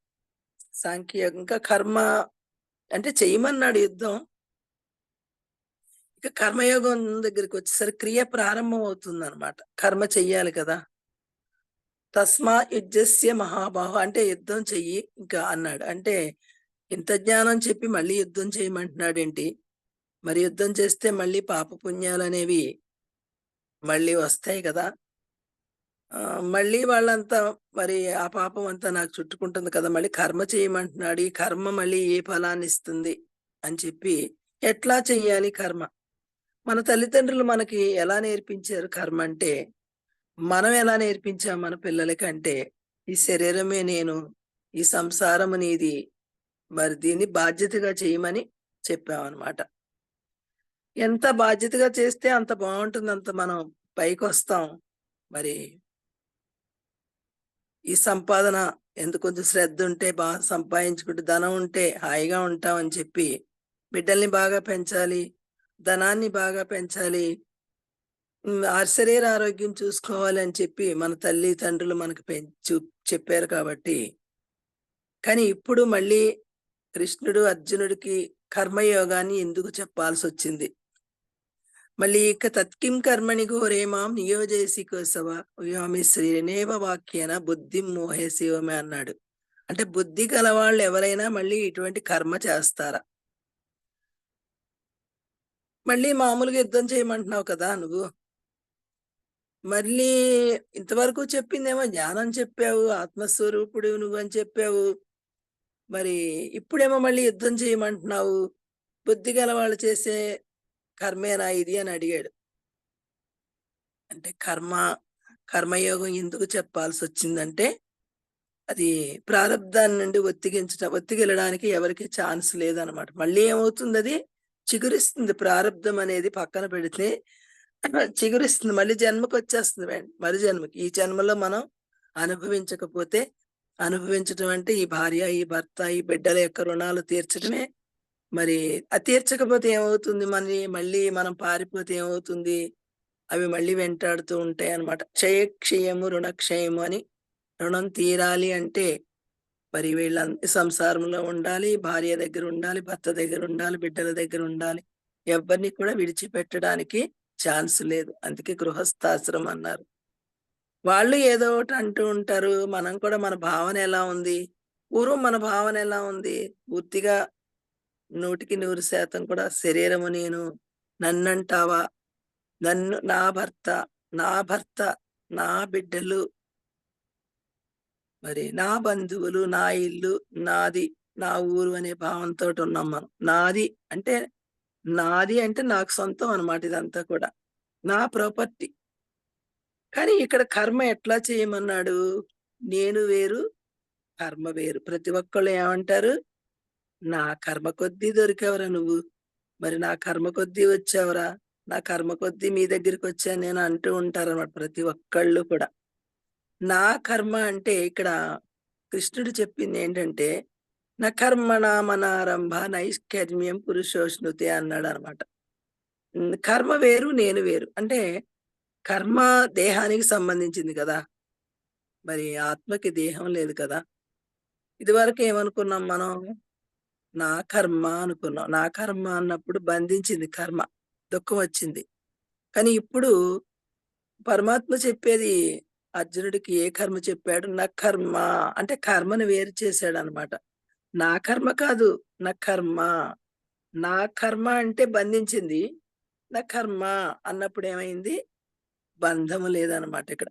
సాంఖ్యయోగం ఇంకా కర్మ అంటే చెయ్యమన్నాడు యుద్ధం. ఇక కర్మయోగం దగ్గరికొచ్చేసరికి క్రియ ప్రారంభం అవుతుందన్నమాట. కర్మ చెయ్యాలి కదా! తస్మా యుజ్యస్య మహాబాహో అంటే యుద్ధం చెయ్యి ఇంకా అన్నాడు. అంటే ఇంత జ్ఞానం చెప్పి మళ్ళీ యుద్ధం చేయమంటున్నాడేంటి? మరి యుద్ధం చేస్తే మళ్ళీ పాపపుణ్యాలనేవి మళ్ళీ వస్తాయి కదా! మళ్ళీ వాళ్ళంతా మరి ఆ పాపం అంతా నాకు చుట్టుకుంటుంది కదా! మళ్ళీ కర్మ చేయమంటున్నాడు. ఈ కర్మ మళ్ళీ ఏ ఫలాన్నిస్తుంది అని చెప్పి ఎట్లా చెయ్యాలి కర్మ? మన తల్లిదండ్రులు మనకి ఎలా నేర్పించారు కర్మ అంటే, మనం ఎలా నేర్పించాం మన పిల్లలకి అంటే, ఈ శరీరమే నేను, ఈ సంసారము నీది, మరి దీన్ని బాధ్యతగా చేయమని చెప్పామన్నమాట. ఎంత బాధ్యతగా చేస్తే అంత బావుంటుంది. అంత మనం పైకొస్తాం. మరి ఈ సంపాదన కొంచెం శ్రద్ధుంటే సంపాదించుకుంటే ధనం ఉంటే హాయిగా ఉంటామని చెప్పి, బిడ్డల్ని బాగా పెంచాలి, ధనాన్ని బాగా పెంచాలి, శరీర ఆరోగ్యం చూసుకోవాలి అని చెప్పి మన తల్లిదండ్రులు మనకు చెప్పారు కాబట్టి కానీ ఇప్పుడు మళ్ళీ కృష్ణుడు అర్జునుడికి కర్మయోగాన్ని ఎందుకు చెప్పాల్సొచ్చింది? మళ్ళీ ఇక తత్కిం కర్మణి ఘోరే మాం నియోజయసి కోసవ వ్యోమి శ్రీరేనేవ వాక్యేన బుద్ధిం మోహేసివమే అన్నాడు. అంటే బుద్ధి గలవాళ్ళు ఎవరైనా మళ్ళీ ఇటువంటి కర్మ చేస్తారా? మళ్ళీ మామూలుగా యుద్ధం చేయమంటున్నావు కదా నువ్వు. మళ్ళీ ఇంతవరకు చెప్పిందేమో జ్ఞానం చెప్పావు, ఆత్మస్వరూపుడివి నువ్వని చెప్పావు. మరి ఇప్పుడేమో మళ్ళీ యుద్ధం చేయమంటున్నావు. బుద్ధి గలవాళ్ళు చేసే కర్మేనా ఇది అని అడిగాడు. అంటే కర్మయోగం ఎందుకు చెప్పాల్సొచ్చిందంటే, అది ప్రారబ్ధాన్ని నుండి ఒత్తిగిలడానికి ఎవరికీ ఛాన్స్ లేదనమాట. మళ్ళీ ఏమవుతుందది? చిగురిస్తుంది. ప్రారబ్ధం అనేది పక్కన పెడితే చిగురిస్తుంది. మళ్ళీ జన్మకొచ్చేస్తుంది మరు జన్మకి. ఈ జన్మలో మనం అనుభవించకపోతే, అనుభవించటం అంటే ఈ భార్య, ఈ భర్త, ఈ బిడ్డల యొక్క రుణాలు తీర్చడమే. మరి అది తీర్చకపోతే ఏమవుతుంది? మళ్ళీ మనం పారిపోతే ఏమవుతుంది? అవి మళ్ళీ వెంటాడుతూ ఉంటాయన్నమాట. క్షయము, రుణక్షయము అని. రుణం తీరాలి అంటే మరి సంసారంలో ఉండాలి, భార్య దగ్గర ఉండాలి, భర్త దగ్గర ఉండాలి, బిడ్డల దగ్గర ఉండాలి. ఎవరిని కూడా విడిచిపెట్టడానికి ఛాన్స్ లేదు. అందుకే గృహస్థాశ్రమం అన్నారు. వాళ్ళు ఏదో ఒకటి అంటూ ఉంటారు. మనం కూడా మన భావన ఎలా ఉంది? పూర్వం మన భావన ఎలా ఉంది? పూర్తిగా 100% కూడా శరీరము నేను, నన్నంటావా? నన్ను, నా భర్త, నా బిడ్డలు, మరి నా బంధువులు, నా ఇల్లు, నాది, నా ఊరు అనే భావంతోటి ఉన్నాం మనం. నాది అంటే నాకు సొంతం అన్నమాట ఇదంతా కూడా. నా ప్రాపర్టీ. కానీ ఇక్కడ కర్మ ఎట్లా చేయమన్నాడు? నేను వేరు, కర్మ వేరు. ప్రతి ఒక్కళ్ళు ఏమంటారు? నా కర్మ కొద్దీ దొరికావురా నువ్వు. మరి నా కర్మ కొద్దీ వచ్చావురా. నా కర్మ కొద్దీ మీ దగ్గరికొచ్చాను నేను అంటూ ఉంటారన్నమాట ప్రతి ఒక్కళ్ళు కూడా. నా కర్మ అంటే ఇక్కడ కృష్ణుడు చెప్పిందేంటంటే, "న కర్మణామనారంభ నైష్కర్మ్యం పురుషోష్ణుతే" అన్నాడనమాట. కర్మ వేరు, నేను వేరు. అంటే కర్మ దేహానికి సంబంధించింది కదా! మరి ఆత్మకి దేహం లేదు కదా! ఇదివరకు ఏమనుకున్నాం మనం? నా కర్మ అనుకున్నాం. నా కర్మ అన్నప్పుడు బంధించింది కర్మ. దుఃఖం వచ్చింది. కానీ ఇప్పుడు పరమాత్మ చెప్పేది అర్జునుడికి ఏ కర్మ చెప్పాడు? నా కర్మ అంటే కర్మను వేరు చేశాడనమాట. నా కర్మ కాదు, నా కర్మ. నా కర్మ అంటే బంధించింది. నా కర్మ అన్నప్పుడు ఏమైంది? బంధము లేదనమాట ఇక్కడ.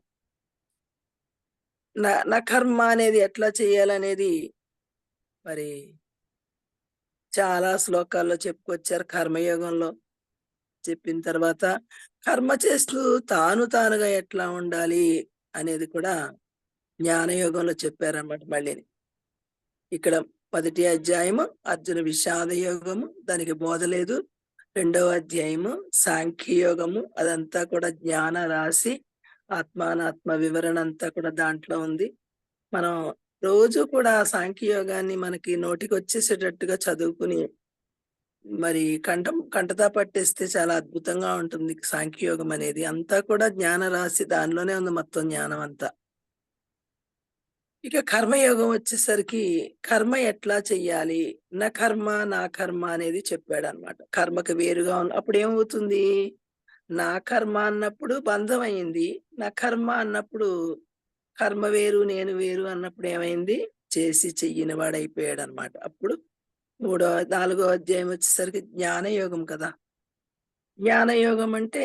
నా కర్మ అనేది ఎట్లా చేయాలనేది మరి చాలా శ్లోకాల్లో చెప్పుకొచ్చారు కర్మయోగంలో. చెప్పిన తర్వాత కర్మ చేస్తూ తానుగా ఎట్లా ఉండాలి అనేది కూడా జ్ఞానయోగంలో చెప్పారన్నమాట మళ్ళీని. ఇక్కడ మొదటి అధ్యాయము అర్జున విషాద యోగము, దానికి బోధ లేదు. రెండవ అధ్యాయము సాంఖ్యయోగము, అదంతా కూడా జ్ఞాన రాశి, ఆత్మానాత్మ వివరణ అంతా కూడా దాంట్లో ఉంది. మనం రోజు కూడా సాంఖ్యయోగాన్ని మనకి నోటికొచ్చేసేటట్టుగా చదువుకుని మరి కంఠతా పట్టేస్తే చాలా అద్భుతంగా ఉంటుంది సాంఖ్యయోగం అనేది. అంతా కూడా జ్ఞాన రాశి, దానిలోనే ఉంది మొత్తం జ్ఞానం అంతా. ఇక కర్మయోగం వచ్చేసరికి కర్మ ఎట్లా చెయ్యాలి? నా కర్మ అనేది చెప్పాడన్నమాట. కర్మకు వేరుగా అప్పుడు ఏమవుతుంది? నా కర్మ అన్నప్పుడు బంధం అయింది. నా కర్మ అన్నప్పుడు కర్మ వేరు, నేను వేరు అన్నప్పుడు ఏమైంది? చేసి చెయ్యని వాడైపోయాడన్నమాట. అప్పుడు నాలుగో అధ్యాయం వచ్చేసరికి జ్ఞానయోగం కదా! జ్ఞానయోగం అంటే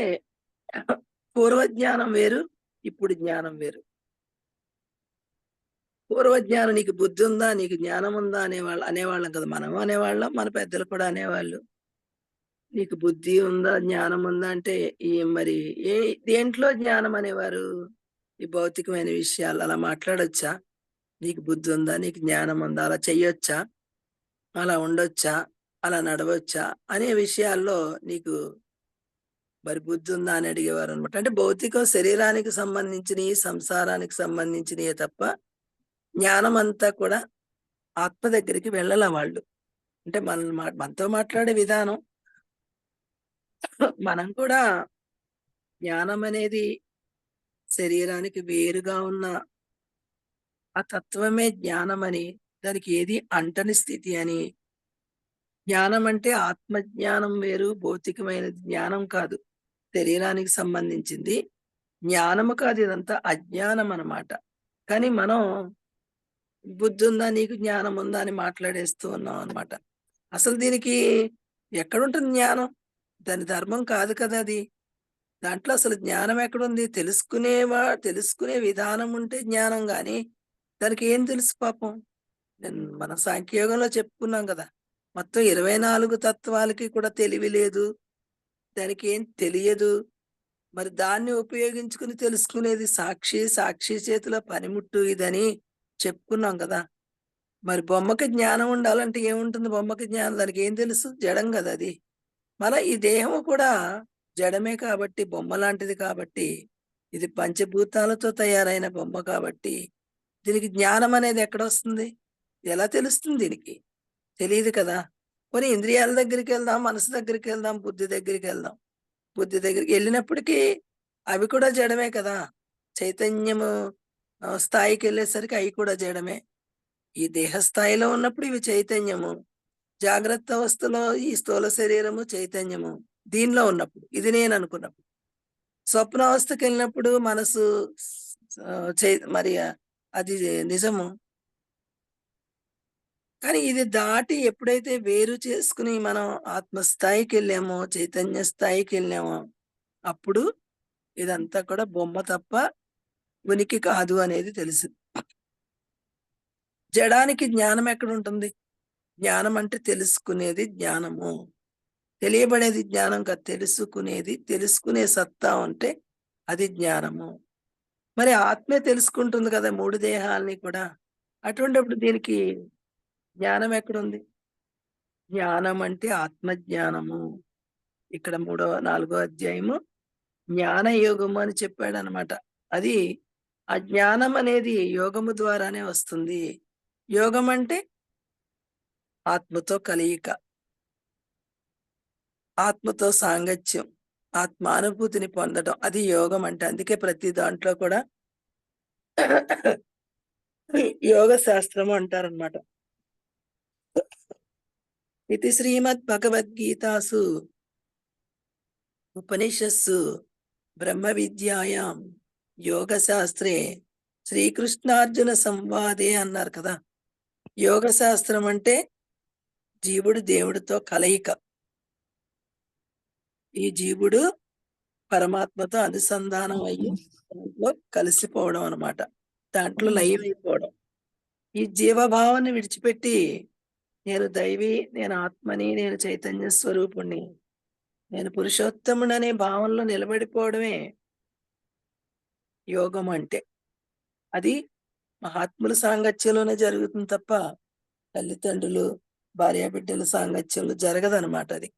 పూర్వజ్ఞానం వేరు, ఇప్పుడు జ్ఞానం వేరు. పూర్వజ్ఞానం నీకు బుద్ధి ఉందా? నీకు జ్ఞానం ఉందా? అనేవాళ్ళం కదా! మనము అనేవాళ్ళం, మన పెద్దలు కూడా అనేవాళ్ళు. నీకు బుద్ధి ఉందా? జ్ఞానం ఉందా? అంటే మరి దేంట్లో జ్ఞానం అనేవారు? ఈ భౌతికమైన విషయాలు అలా మాట్లాడొచ్చా? నీకు బుద్ధి ఉందా? నీకు జ్ఞానం ఉందా? అలా చెయ్యొచ్చా? అలా ఉండొచ్చా? అలా నడవొచ్చా? అనే విషయాల్లో నీకు మరి బుద్ధి ఉందా అని అడిగేవారనమాట. అంటే భౌతికం శరీరానికి సంబంధించినయి, సంసారానికి సంబంధించినయే తప్ప జ్ఞానం అంతా కూడా ఆత్మ దగ్గరికి వెళ్ళలా వాళ్ళు. అంటే మనతో మాట్లాడే విధానం మనం కూడా జ్ఞానం అనేది శరీరానికి వేరుగా ఉన్న ఆ తత్వమే జ్ఞానమని దానికి ఏది అంటని స్థితి అని. జ్ఞానం అంటే ఆత్మజ్ఞానం వేరు, భౌతికమైన జ్ఞానం కాదు. శరీరానికి సంబంధించింది. జ్ఞానము కాదు, ఇదంతా అజ్ఞానం అన్నమాట. కానీ మనం బుద్ధుందా నీకు, జ్ఞానం ఉందా అని మాట్లాడేస్తూ ఉన్నాం అన్నమాట. అసలు దీనికి ఎక్కడుంటుంది జ్ఞానం? దాని ధర్మం కాదు కదా అది. దాంట్లో అసలు జ్ఞానం ఎక్కడుంది? తెలుసుకునే విధానం ఉంటే జ్ఞానం గాని, దానికి ఏం తెలుసు పాపం? మనం సాంఖ్యయోగంలో చెప్పుకున్నాం కదా! మొత్తం 24 తత్వాలకి కూడా తెలివి లేదు. దానికి ఏం తెలియదు. మరి దాన్ని ఉపయోగించుకుని తెలుసుకునేది సాక్షి, సాక్షి చేతిలో పనిముట్టు ఇదని చెప్పుకున్నాం కదా! మరి బొమ్మకి జ్ఞానం ఉండాలంటే ఏముంటుంది బొమ్మకి జ్ఞానం? దానికి ఏం తెలుసు? జడం కదా అది. మన ఈ దేహము కూడా జడమే కాబట్టి, బొమ్మ లాంటిది కాబట్టి, ఇది పంచభూతాలతో తయారైన బొమ్మ కాబట్టి, దీనికి జ్ఞానం అనేది ఎక్కడొస్తుంది? ఎలా తెలుస్తుంది దీనికి? తెలీదు కదా! పోనీ ఇంద్రియాల దగ్గరికెళ్దాం, మనసు దగ్గరికెళ్దాం, బుద్ధి దగ్గరికెళ్దాం. బుద్ధి దగ్గరికి ఎళ్ళినప్పటికీ అవి కూడా జడమే కదా! చైతన్యము స్థాయికెళ్ళేసరికి అయి కూడా జడమే. ఈ దేహ స్థాయిలో ఉన్నప్పుడు ఇవి చైతన్యము. జాగ్రత్త అవస్థలో ఈ స్థూల శరీరము చైతన్యము. దీనిలో ఉన్నప్పుడు. ఇది నేననుకున్నప్పుడు. స్వప్నావస్థకెళ్ళినప్పుడు మనసు మరి అది నిజము. కానీ ఇది దాటి ఎప్పుడైతే వేరు చేసుకుని మనం ఆత్మస్థాయికెళ్ళామో, చైతన్య స్థాయికెళ్ళామో, అప్పుడు ఇదంతా కూడా బొమ్మ తప్ప ఉనికి కాదు అనేది తెలిసింది. జడానికి జ్ఞానం ఎక్కడుంటుంది? జ్ఞానం అంటే తెలుసుకునేది జ్ఞానము. తెలియబడేది జ్ఞానం కాదు. తెలుసుకునేది, తెలుసుకునే సత్తా ఉంటే అది జ్ఞానము. మరి ఆత్మే తెలుసుకుంటుంది కదా 3 దేహాల్ని కూడా. అటువంటప్పుడు దీనికి జ్ఞానం ఎక్కడుంది? జ్ఞానం అంటే ఆత్మజ్ఞానము. ఇక్కడ 4 అధ్యాయము జ్ఞాన యోగము అని చెప్పాడనమాట. అది ఆ జ్ఞానం అనేది యోగము ద్వారానే వస్తుంది. యోగం అంటే ఆత్మతో కలయిక, ఆత్మతో సాంగత్యం, ఆత్మానుభూతిని పొందడం. అది యోగం అంటే. అందుకే ప్రతి దాంట్లో కూడా యోగ శాస్త్రము అంటారనమాట. ఇది శ్రీమద్భగవద్గీతాసు ఉపనిషత్సు బ్రహ్మ విద్యాయాం యోగ శాస్త్రే శ్రీకృష్ణార్జున సంవాదే అన్నారు కదా! యోగ శాస్త్రం అంటే జీవుడు దేవుడితో కలయిక. ఈ జీవుడు పరమాత్మతో అనుసంధానం అయ్యి దాంట్లో కలిసిపోవడం అన్నమాట. దాంట్లో లయమైపోవడం. ఈ జీవభావాన్ని విడిచిపెట్టి నేను దైవి, నేను ఆత్మని, నేను చైతన్య స్వరూపుణ్ణి, నేను పురుషోత్తముడనే భావంలో నిలబడిపోవడమే యోగం అంటే. అది మహాత్ముల సాంగత్యంలోనే జరుగుతుంది తప్ప తల్లిదండ్రులు, భార్యాబిడ్డల సాంగత్యంలో జరగదనమాట అది.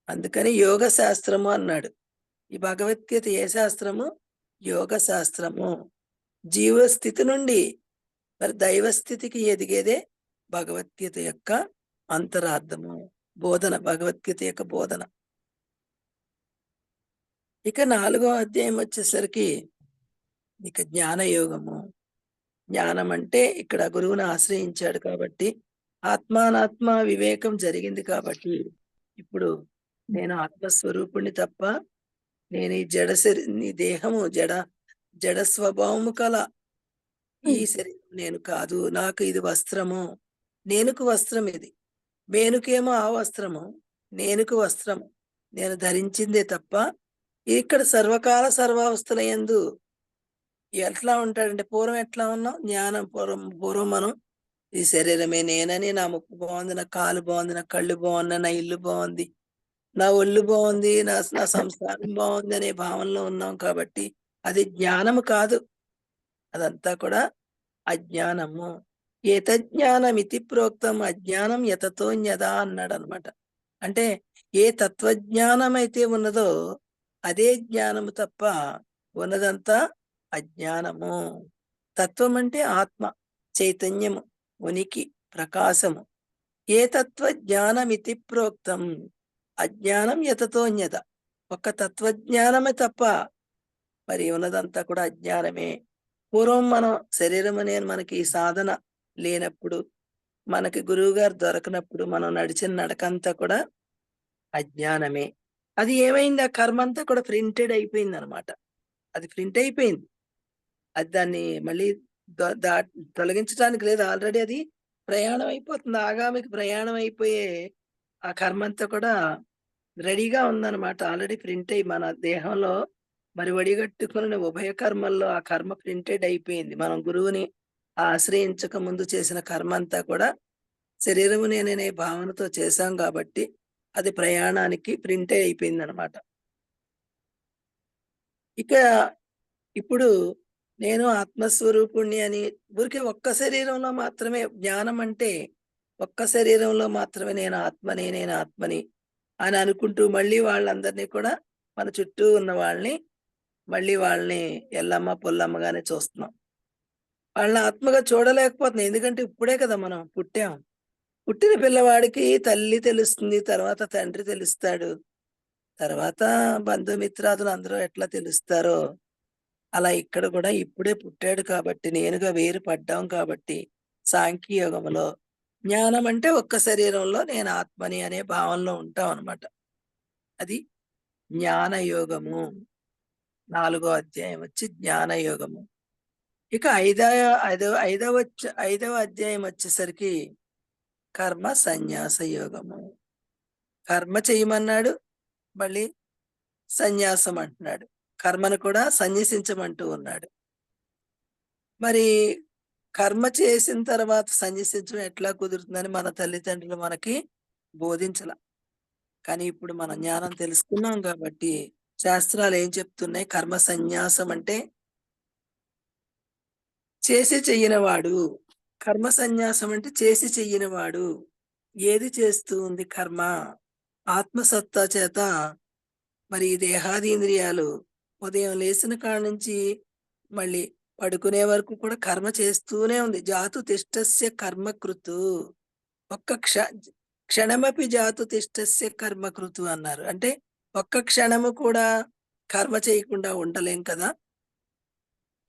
అందుకని యోగ శాస్త్రము అన్నాడు. ఈ భగవద్గీత ఏ శాస్త్రము? యోగ శాస్త్రము. జీవ స్థితి నుండి మరి దైవ స్థితికి ఎదిగేదే భగవద్గీత యొక్క అంతరార్థము, బోధన, భగవద్గీత యొక్క బోధన. ఇక 4వ అధ్యాయం వచ్చేసరికి ఇక జ్ఞాన యోగము. జ్ఞానం అంటే ఇక్కడ గురువుని ఆశ్రయించాడు కాబట్టి, ఆత్మానాత్మ వివేకం జరిగింది కాబట్టి, ఇప్పుడు నేను ఆత్మస్వరూపుణ్ణి తప్ప నేను ఈ ఈ దేహము జడ స్వభావము కల ఈ శరీరం నేను కాదు. నాకు ఇది వస్త్రము. నేనుకు వస్త్రం ఇది. మేనుకేమో ఆ వస్త్రము. నేనుకు వస్త్రము. నేను ధరించిందే తప్ప ఇక్కడ సర్వకాల సర్వావస్థలయందు ఎట్లా ఉంటాడంటే పూర్వం ఎట్లా ఉన్నాం? జ్ఞానం పూర్వం మనం ఈ శరీరమే నేనని, నా ముక్కు బాగుంది, నా కాలు బాగుంది, నా కళ్ళు బాగున్నాయి, నా ఇల్లు బాగుంది, నా ఒళ్ళు బాగుంది, నా సంసారం బాగుంది అనే భావనలో ఉన్నాం కాబట్టి అది జ్ఞానము కాదు. అదంతా కూడా అజ్ఞానము. ఏతజ్ఞానమితి ప్రోక్తం అజ్ఞానం యతతోన్యదా అన్నాడనమాట. అంటే ఏ తత్వజ్ఞానం అయితే ఉన్నదో అదే జ్ఞానము తప్ప ఉన్నదంతా అజ్ఞానము. తత్వం అంటే ఆత్మ, చైతన్యము, ఉనికి, ప్రకాశము. ఏ తత్వజ్ఞానమితి ప్రోక్తం అజ్ఞానం యతతోన్యత. ఒక్క తత్వజ్ఞానమే తప్ప మరి ఉన్నదంతా కూడా అజ్ఞానమే. పూర్వం మనం శరీరం అనే మనకి ఈ సాధన లేనప్పుడు మనకి గురువుగారు దొరకనప్పుడు మనం నడిచిన నడకంతా కూడా అజ్ఞానమే. అది ఏమైంది? ఆ కర్మంతా కూడా ప్రింటెడ్ అయిపోయిందనమాట. అది ప్రింట్ అయిపోయింది. అది దాన్ని మళ్ళీ ద దా తొలగించటానికి లేదు. ఆల్రెడీ అది ప్రయాణం అయిపోతుంది. ఆగామికి ప్రయాణం అయిపోయే ఆ కర్మంతా కూడా రెడీగా ఉందనమాట. ఆల్రెడీ ప్రింట్ అయ్యి మన దేహంలో మరి ఒడిగట్టుకున్న ఉభయ కర్మల్లో ఆ కర్మ ప్రింటెడ్ అయిపోయింది. మనం గురువుని ఆశ్రయించక ముందు చేసిన కర్మంతా కూడా శరీరము నేననే భావనతో చేశాం కాబట్టి అది ప్రయాణానికి ప్రింటే అయిపోయిందనమాట. ఇక ఇప్పుడు నేను ఆత్మస్వరూపుణ్ణి అని ఊరికే ఒక్క శరీరంలో మాత్రమే జ్ఞానం అంటే ఒక్క శరీరంలో మాత్రమే నేను ఆత్మని, నేను ఆత్మని అని అనుకుంటూ మళ్ళీ వాళ్ళందరినీ కూడా మన చుట్టూ ఉన్న వాళ్ళని మళ్ళీ వాళ్ళని ఎల్లమ్మ, పుల్లమ్మగానే చూస్తున్నాం. వాళ్ళని ఆత్మగా చూడలేకపోతున్నాం. ఎందుకంటే ఇప్పుడే కదా మనం పుట్టాం. పుట్టిన పిల్లవాడికి తల్లి తెలుస్తుంది. తర్వాత తండ్రి తెలుస్తాడు. తర్వాత బంధుమిత్రాదులు అందరూ ఎట్లా తెలుస్తారో, అలా ఇక్కడ కూడా ఇప్పుడే పుట్టాడు కాబట్టి, నేనుగా వేరు పడ్డాం కాబట్టి, సాంఖ్యయోగంలో జ్ఞానం అంటే ఒక్క శరీరంలో నేను ఆత్మని అనే భావనలో ఉంటాం అనమాట. అది జ్ఞానయోగము. 4 అధ్యాయం వచ్చి జ్ఞానయోగము. ఇక ఐదవ అధ్యాయం వచ్చేసరికి కర్మ సన్యాస యోగము. కర్మ చేయమన్నాడు. మళ్ళీ సన్యాసం అంటున్నాడు. కర్మను కూడా సన్యసించమంటూ ఉన్నాడు. మరి కర్మ చేసిన తర్వాత సన్యసించడం ఎట్లా కుదురుతుందని మన తల్లిదండ్రులు మనకి బోధించల. కానీ ఇప్పుడు మన జ్ఞానం తెలుసుకున్నాం కాబట్టి శాస్త్రాలు ఏం చెప్తున్నాయి? కర్మ సన్యాసం అంటే చేసి చెయ్యనివాడు. కర్మ సన్యాసం అంటే చేసి చెయ్యనివాడు. ఏది చేస్తూ ఉంది కర్మ? ఆత్మసత్తా చేత మరి ఈ దేహాదీంద్రియాలు ఉదయం లేచిన కాడ నుంచి మళ్ళీ పడుకునే వరకు కూడా కర్మ చేస్తూనే ఉంది. జాతు తిష్టస్య కర్మకృతు. ఒక్క క్షణమపి జాతు తిష్టస్య కర్మకృతు అన్నారు. అంటే ఒక్క క్షణము కూడా కర్మ చేయకుండా ఉండలేం కదా!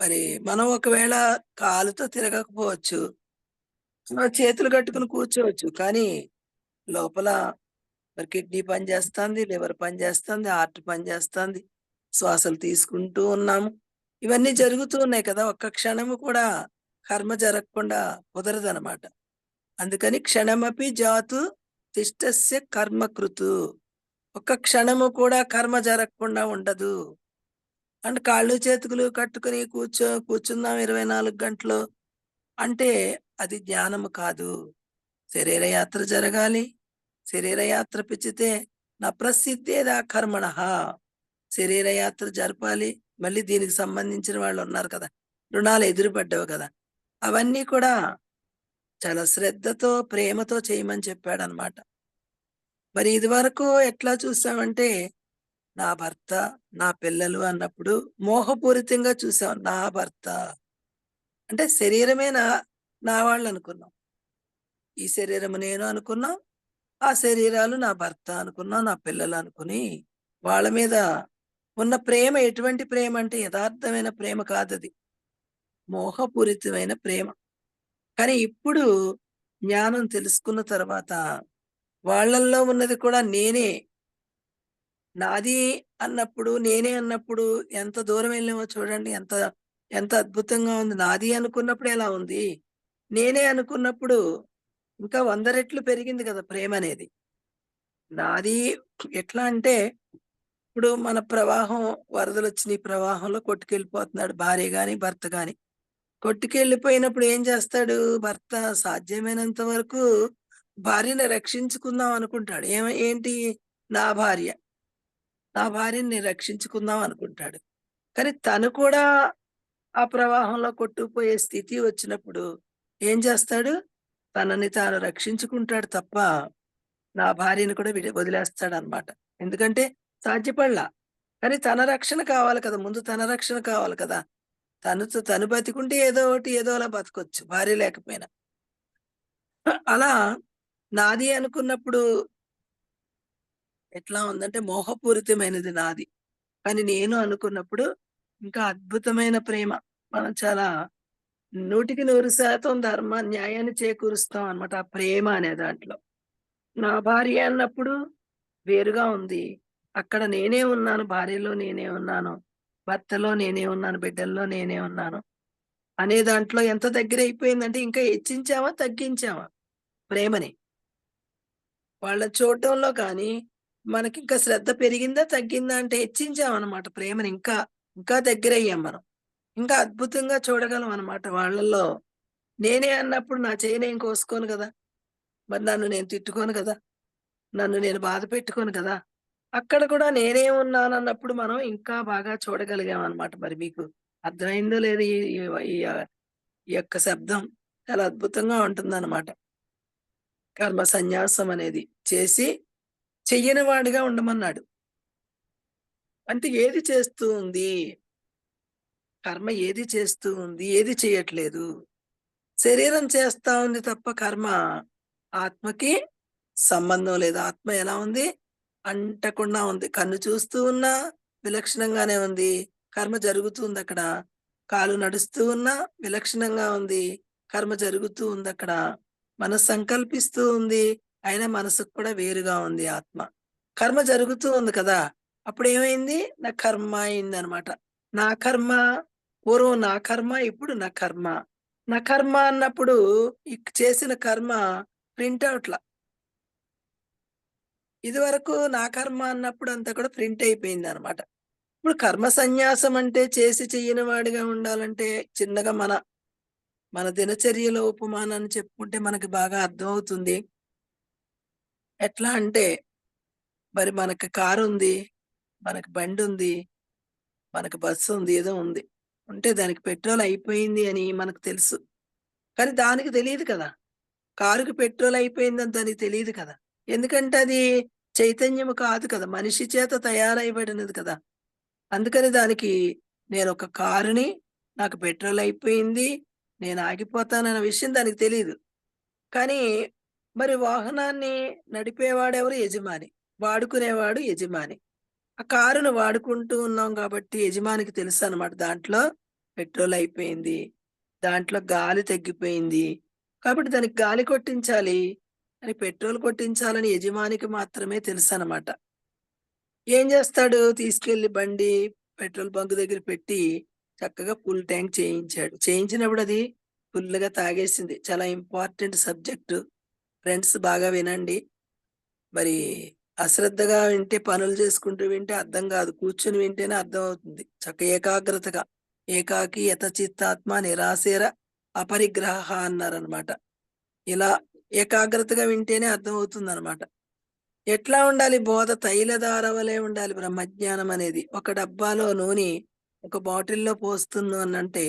మరి మనం ఒకవేళ కాలుతో తిరగకపోవచ్చు. చేతులు కట్టుకుని కూర్చోవచ్చు. కానీ లోపల మరి కిడ్నీ పనిచేస్తాంది, లివర్ పనిచేస్తుంది, హార్ట్ పనిచేస్తుంది. శ్వాసలు తీసుకుంటూ ఉన్నాము. ఇవన్నీ జరుగుతూ ఉన్నాయి కదా! ఒక్క క్షణము కూడా కర్మ జరగకుండా కుదరదనమాట. అందుకని క్షణమపి జాతు తిష్టస్య కర్మకృతు. ఒక్క క్షణము కూడా కర్మ జరగకుండా ఉండదు. అండ్ కాళ్ళు చేతులు కట్టుకుని కూర్చుందాం 24 గంటలు అంటే అది జ్ఞానము కాదు. శరీర యాత్ర జరగాలి. శరీర యాత్ర పిచ్చితే నప్రసిద్ధేదా కర్మణః. శరీర యాత్ర జరపాలి. మళ్ళీ దీనికి సంబంధించిన వాళ్ళున్నారు కదా! రుణాలు ఎదురుపడ్డవు కదా! అవన్నీ కూడా చాలా శ్రద్ధతో, ప్రేమతో చేయమని చెప్పాడనమాట. మరి ఇదివరకు ఎట్లా చూసామంటే, నా భర్త, నా పిల్లలు అన్నప్పుడు మోహపూరితంగా చూసాం. నా భర్త అంటే శరీరమే నా వాళ్ళనుకున్నాం. ఈ శరీరము నేను అనుకున్నాం. ఆ శరీరాలు నా భర్త అనుకున్నాం. నా పిల్లలు అనుకుని వాళ్ళ మీద ఉన్న ప్రేమ ఎటువంటి ప్రేమ అంటే యథార్థమైన ప్రేమ కాదది. మోహపూరితమైన ప్రేమ. కానీ ఇప్పుడు జ్ఞానం తెలుసుకున్న తర్వాత వాళ్ళల్లో ఉన్నది కూడా నేనే. నాది అన్నప్పుడు, నేనే అన్నప్పుడు ఎంత దూరం వెళ్ళామో చూడండి. ఎంత ఎంత అద్భుతంగా ఉంది. నాది అనుకున్నప్పుడు ఎలా ఉంది. నేనే అనుకున్నప్పుడు ఇంకా 100 రెట్లు పెరిగింది కదా ప్రేమనేది. నాది ఎట్లా అంటే, ఇప్పుడు మన ప్రవాహం వరదలొచ్చినియి. ప్రవాహంలో కొట్టుకెళ్ళిపోతున్నాడు భార్య గాని, భర్త గాని. కొట్టుకెళ్ళిపోయినప్పుడు ఏం చేస్తాడు భర్త? సాధ్యమైనంత వరకు భార్యని రక్షించుకుందాం అనుకుంటాడు. ఏంటి? నా భార్య. నా భార్యని నేను రక్షించుకుందాం అనుకుంటాడు. కానీ తను కూడా ఆ ప్రవాహంలో కొట్టుకుపోయే స్థితి వచ్చినప్పుడు ఏం చేస్తాడు? తనని తాను రక్షించుకుంటాడు తప్ప, నా భార్యని కూడా వదిలేస్తాడనమాట. ఎందుకంటే సాధ్యపడలా. కానీ తన రక్షణ కావాలి కదా! ముందు తన రక్షణ కావాలి కదా! తను బతికుంటే ఏదో ఒకటి ఏదోలా బతకొచ్చు భార్య లేకపోయినా. అలా నాది అనుకున్నప్పుడు ఎట్లా ఉందంటే మోహపూరితమైనది నాది. కానీ నేను అనుకున్నప్పుడు ఇంకా అద్భుతమైన ప్రేమ. మనం చాలా 100% న్యాయాన్ని చేకూరుస్తాం అన్నమాట. ఆ ప్రేమ అనే దాంట్లో. నా భార్య అన్నప్పుడు వేరుగా ఉంది. అక్కడ నేనే ఉన్నాను. భార్యలో నేనే ఉన్నాను. భర్తలో నేనే ఉన్నాను. బిడ్డల్లో నేనే ఉన్నాను. అనే దాంట్లో ఎంత దగ్గరైపోయిందంటే ఇంకా హెచ్చించామా? తగ్గించామా? ప్రేమని. వాళ్ళని చూడటంలో కానీ, మనకింకా శ్రద్ధ పెరిగిందా? తగ్గిందా? అంటే హెచ్చించామనమాట ప్రేమని ఇంకా. ఇంకా దగ్గరయ్యాం మనం. ఇంకా అద్భుతంగా చూడగలం అనమాట వాళ్ళల్లో. నేనే అన్నప్పుడు నా చెయ్యి నేను కోసుకోను గదా! మరి నన్ను నేను తిట్టుకోను గదా! నన్ను నేను బాధ పెట్టుకోను కదా! అక్కడ కూడా నేనే ఉన్నానన్నప్పుడు మనం ఇంకా బాగా చూడగలిగామనమాట. మరి మీకు అర్థమైందో లేదో ఈ ఈ ఈ ఈ యొక్క శబ్దం చాలా అద్భుతంగా ఉంటుందనమాట. కర్మ సన్యాసం అనేది చేసి చెయ్యని వాడిగా ఉండమన్నాడు. అంటే ఏది చేస్తూ ఉంది? కర్మ ఏది చేస్తూ ఉంది? ఏది చేయట్లేదు? శరీరం చేస్తా ఉంది తప్ప కర్మ ఆత్మకి సంబంధం లేదు. ఆత్మ ఎలా ఉంది? అంటకుండా ఉంది. కన్ను చూస్తూ ఉన్నా విలక్షణంగానే ఉంది. కర్మ జరుగుతుందక్కడ. కాలు నడుస్తూ ఉన్నా విలక్షణంగా ఉంది. కర్మ జరుగుతూ ఉందక్కడ. మనసు సంకల్పిస్తూ ఉంది. అయినా మనసుకు కూడా వేరుగా ఉంది ఆత్మ. కర్మ జరుగుతూ ఉంది కదా! అప్పుడేమైంది? నా కర్మ అయిందనమాట. నా కర్మ పూర్వం నా కర్మ, ఇప్పుడు నా కర్మ. నా కర్మ అన్నప్పుడు చేసిన కర్మ ప్రింట్ ఔట్‌ల. ఇదివరకు నా కర్మ అన్నప్పుడు అంతా కూడా ప్రింట్ అయిపోయిందనమాట. ఇప్పుడు కర్మ సన్యాసం అంటే చేసి చెయ్యని వాడిగా ఉండాలంటే చిన్నగా మన దినచర్యలో ఉపమానాన్ని చెప్పుకుంటే మనకి బాగా అర్థమవుతుంది. ఎట్లా అంటే మరి మనకి కారుంది, మనకి బండుంది, మనకి బస్సుంది, ఏదో ఉంది. ఉంటే దానికి పెట్రోల్ అయిపోయింది అని మనకు తెలుసు. కానీ దానికి తెలీదు కదా! కారుకి పెట్రోల్ అయిపోయిందని దానికి తెలీదు కదా! ఎందుకంటే అది చైతన్యము కాదు కదా! మనిషి చేత తయారైబడినది కదా! అందుకని దానికి నేనొక కారుని, నాకు పెట్రోల్ అయిపోయింది, నేను ఆగిపోతానన్న విషయం దానికి తెలీదు. కానీ మరి వాహనాన్ని నడిపేవాడెవరు? యజమాని. వాడుకునేవాడు యజమాని. ఆ కారును వాడుకుంటూ ఉన్నాం కాబట్టి యజమానికి తెలుసనమాట. దాంట్లో పెట్రోల్ అయిపోయింది. దాంట్లో గాలి తగ్గిపోయింది. కాబట్టి దానికి గాలి కొట్టించాలి అని పెట్రోల్ కొట్టించాలని యజమానికి మాత్రమే తెలుసనమాట. ఏం జేస్తాడు? తీసుకెళ్ళి బండి పెట్రోల్ బంక్ దగ్గర పెట్టి చక్కగా ఫుల్ ట్యాంక్ చేయించాడు. చేయించినప్పుడు అది ఫుల్లుగా తాగేసింది. చాలా ఇంపార్టెంట్ సబ్జెక్టు. ఫ్రెండ్స్ బాగా వినండి. మరి అశ్రద్ధగా వింటే పనులు చేసుకుంటూ వింటే అర్థం గాదు. కూర్చొని వింటేనే అర్థమవుతుంది. ఏకాగ్రతగా ఏకాకి యతచిత్తాత్మ నిరాశేర అపరిగ్రహ అన్నారనమాట. ఇలా ఏకాగ్రతగా వింటేనే అర్థమవుతుందనమాట. ఎట్లా ఉండాలి బోధ? తైలధార వలె ఉండాలి బ్రహ్మజ్ఞానం అనేది. ఒక డబ్బాలో నూనె ఒక బాటిల్‌లో పోస్తున్నాను అనంటే,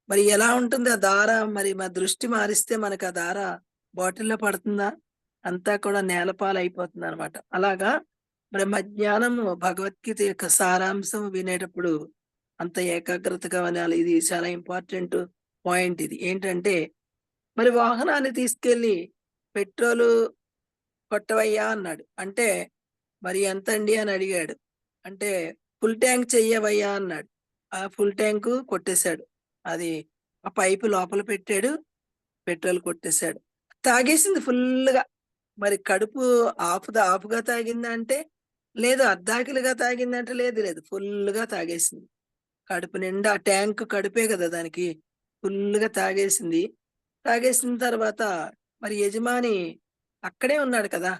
మరి ఎలా ఉంటుంది ఆ దార? మరి మా దృష్టి మారిస్తే మనకు ఆ దార బాటిల్‌లో పడుతుందా? అంతా కూడా నేలపాలైపోతుందనమాట. అలాగా బ్రహ్మజ్ఞానము భగవద్గీత యొక్క సారాంశం వినేటప్పుడు అంత ఏకాగ్రతగా వినాలి. ఇది చాలా ఇంపార్టెంట్ పాయింట్ ఇది. ఏంటంటే, మరి వాహనాన్ని తీసుకెళ్ళి పెట్రోలు కొట్టవయ్యా అన్నాడు. అంటే, మరి ఎంతండి అని అడిగాడు. అంటే, ఫుల్ ట్యాంక్ చెయ్యవయ్యా అన్నాడు. ఆ ఫుల్ ట్యాంకు కొట్టేశాడు. అది ఆ పైపు లోపల పెట్టాడు. పెట్రోల్ కొట్టేశాడు. తాగేసింది ఫుల్లుగా. మరి కడుపు హాఫ్‌గా తాగిందా అంటే, లేదు అర్ధాకిలిగా తాగిందంటే, లేదు లేదు. ఫుల్లుగా తాగేసింది. కడుపు నిండా ట్యాంక్ కడుపే గదా దానికి. ఫుల్లుగా తాగేసింది. తాగేసిన తర్వాత మరి యజమాని అక్కడే ఉన్నాడు కదా!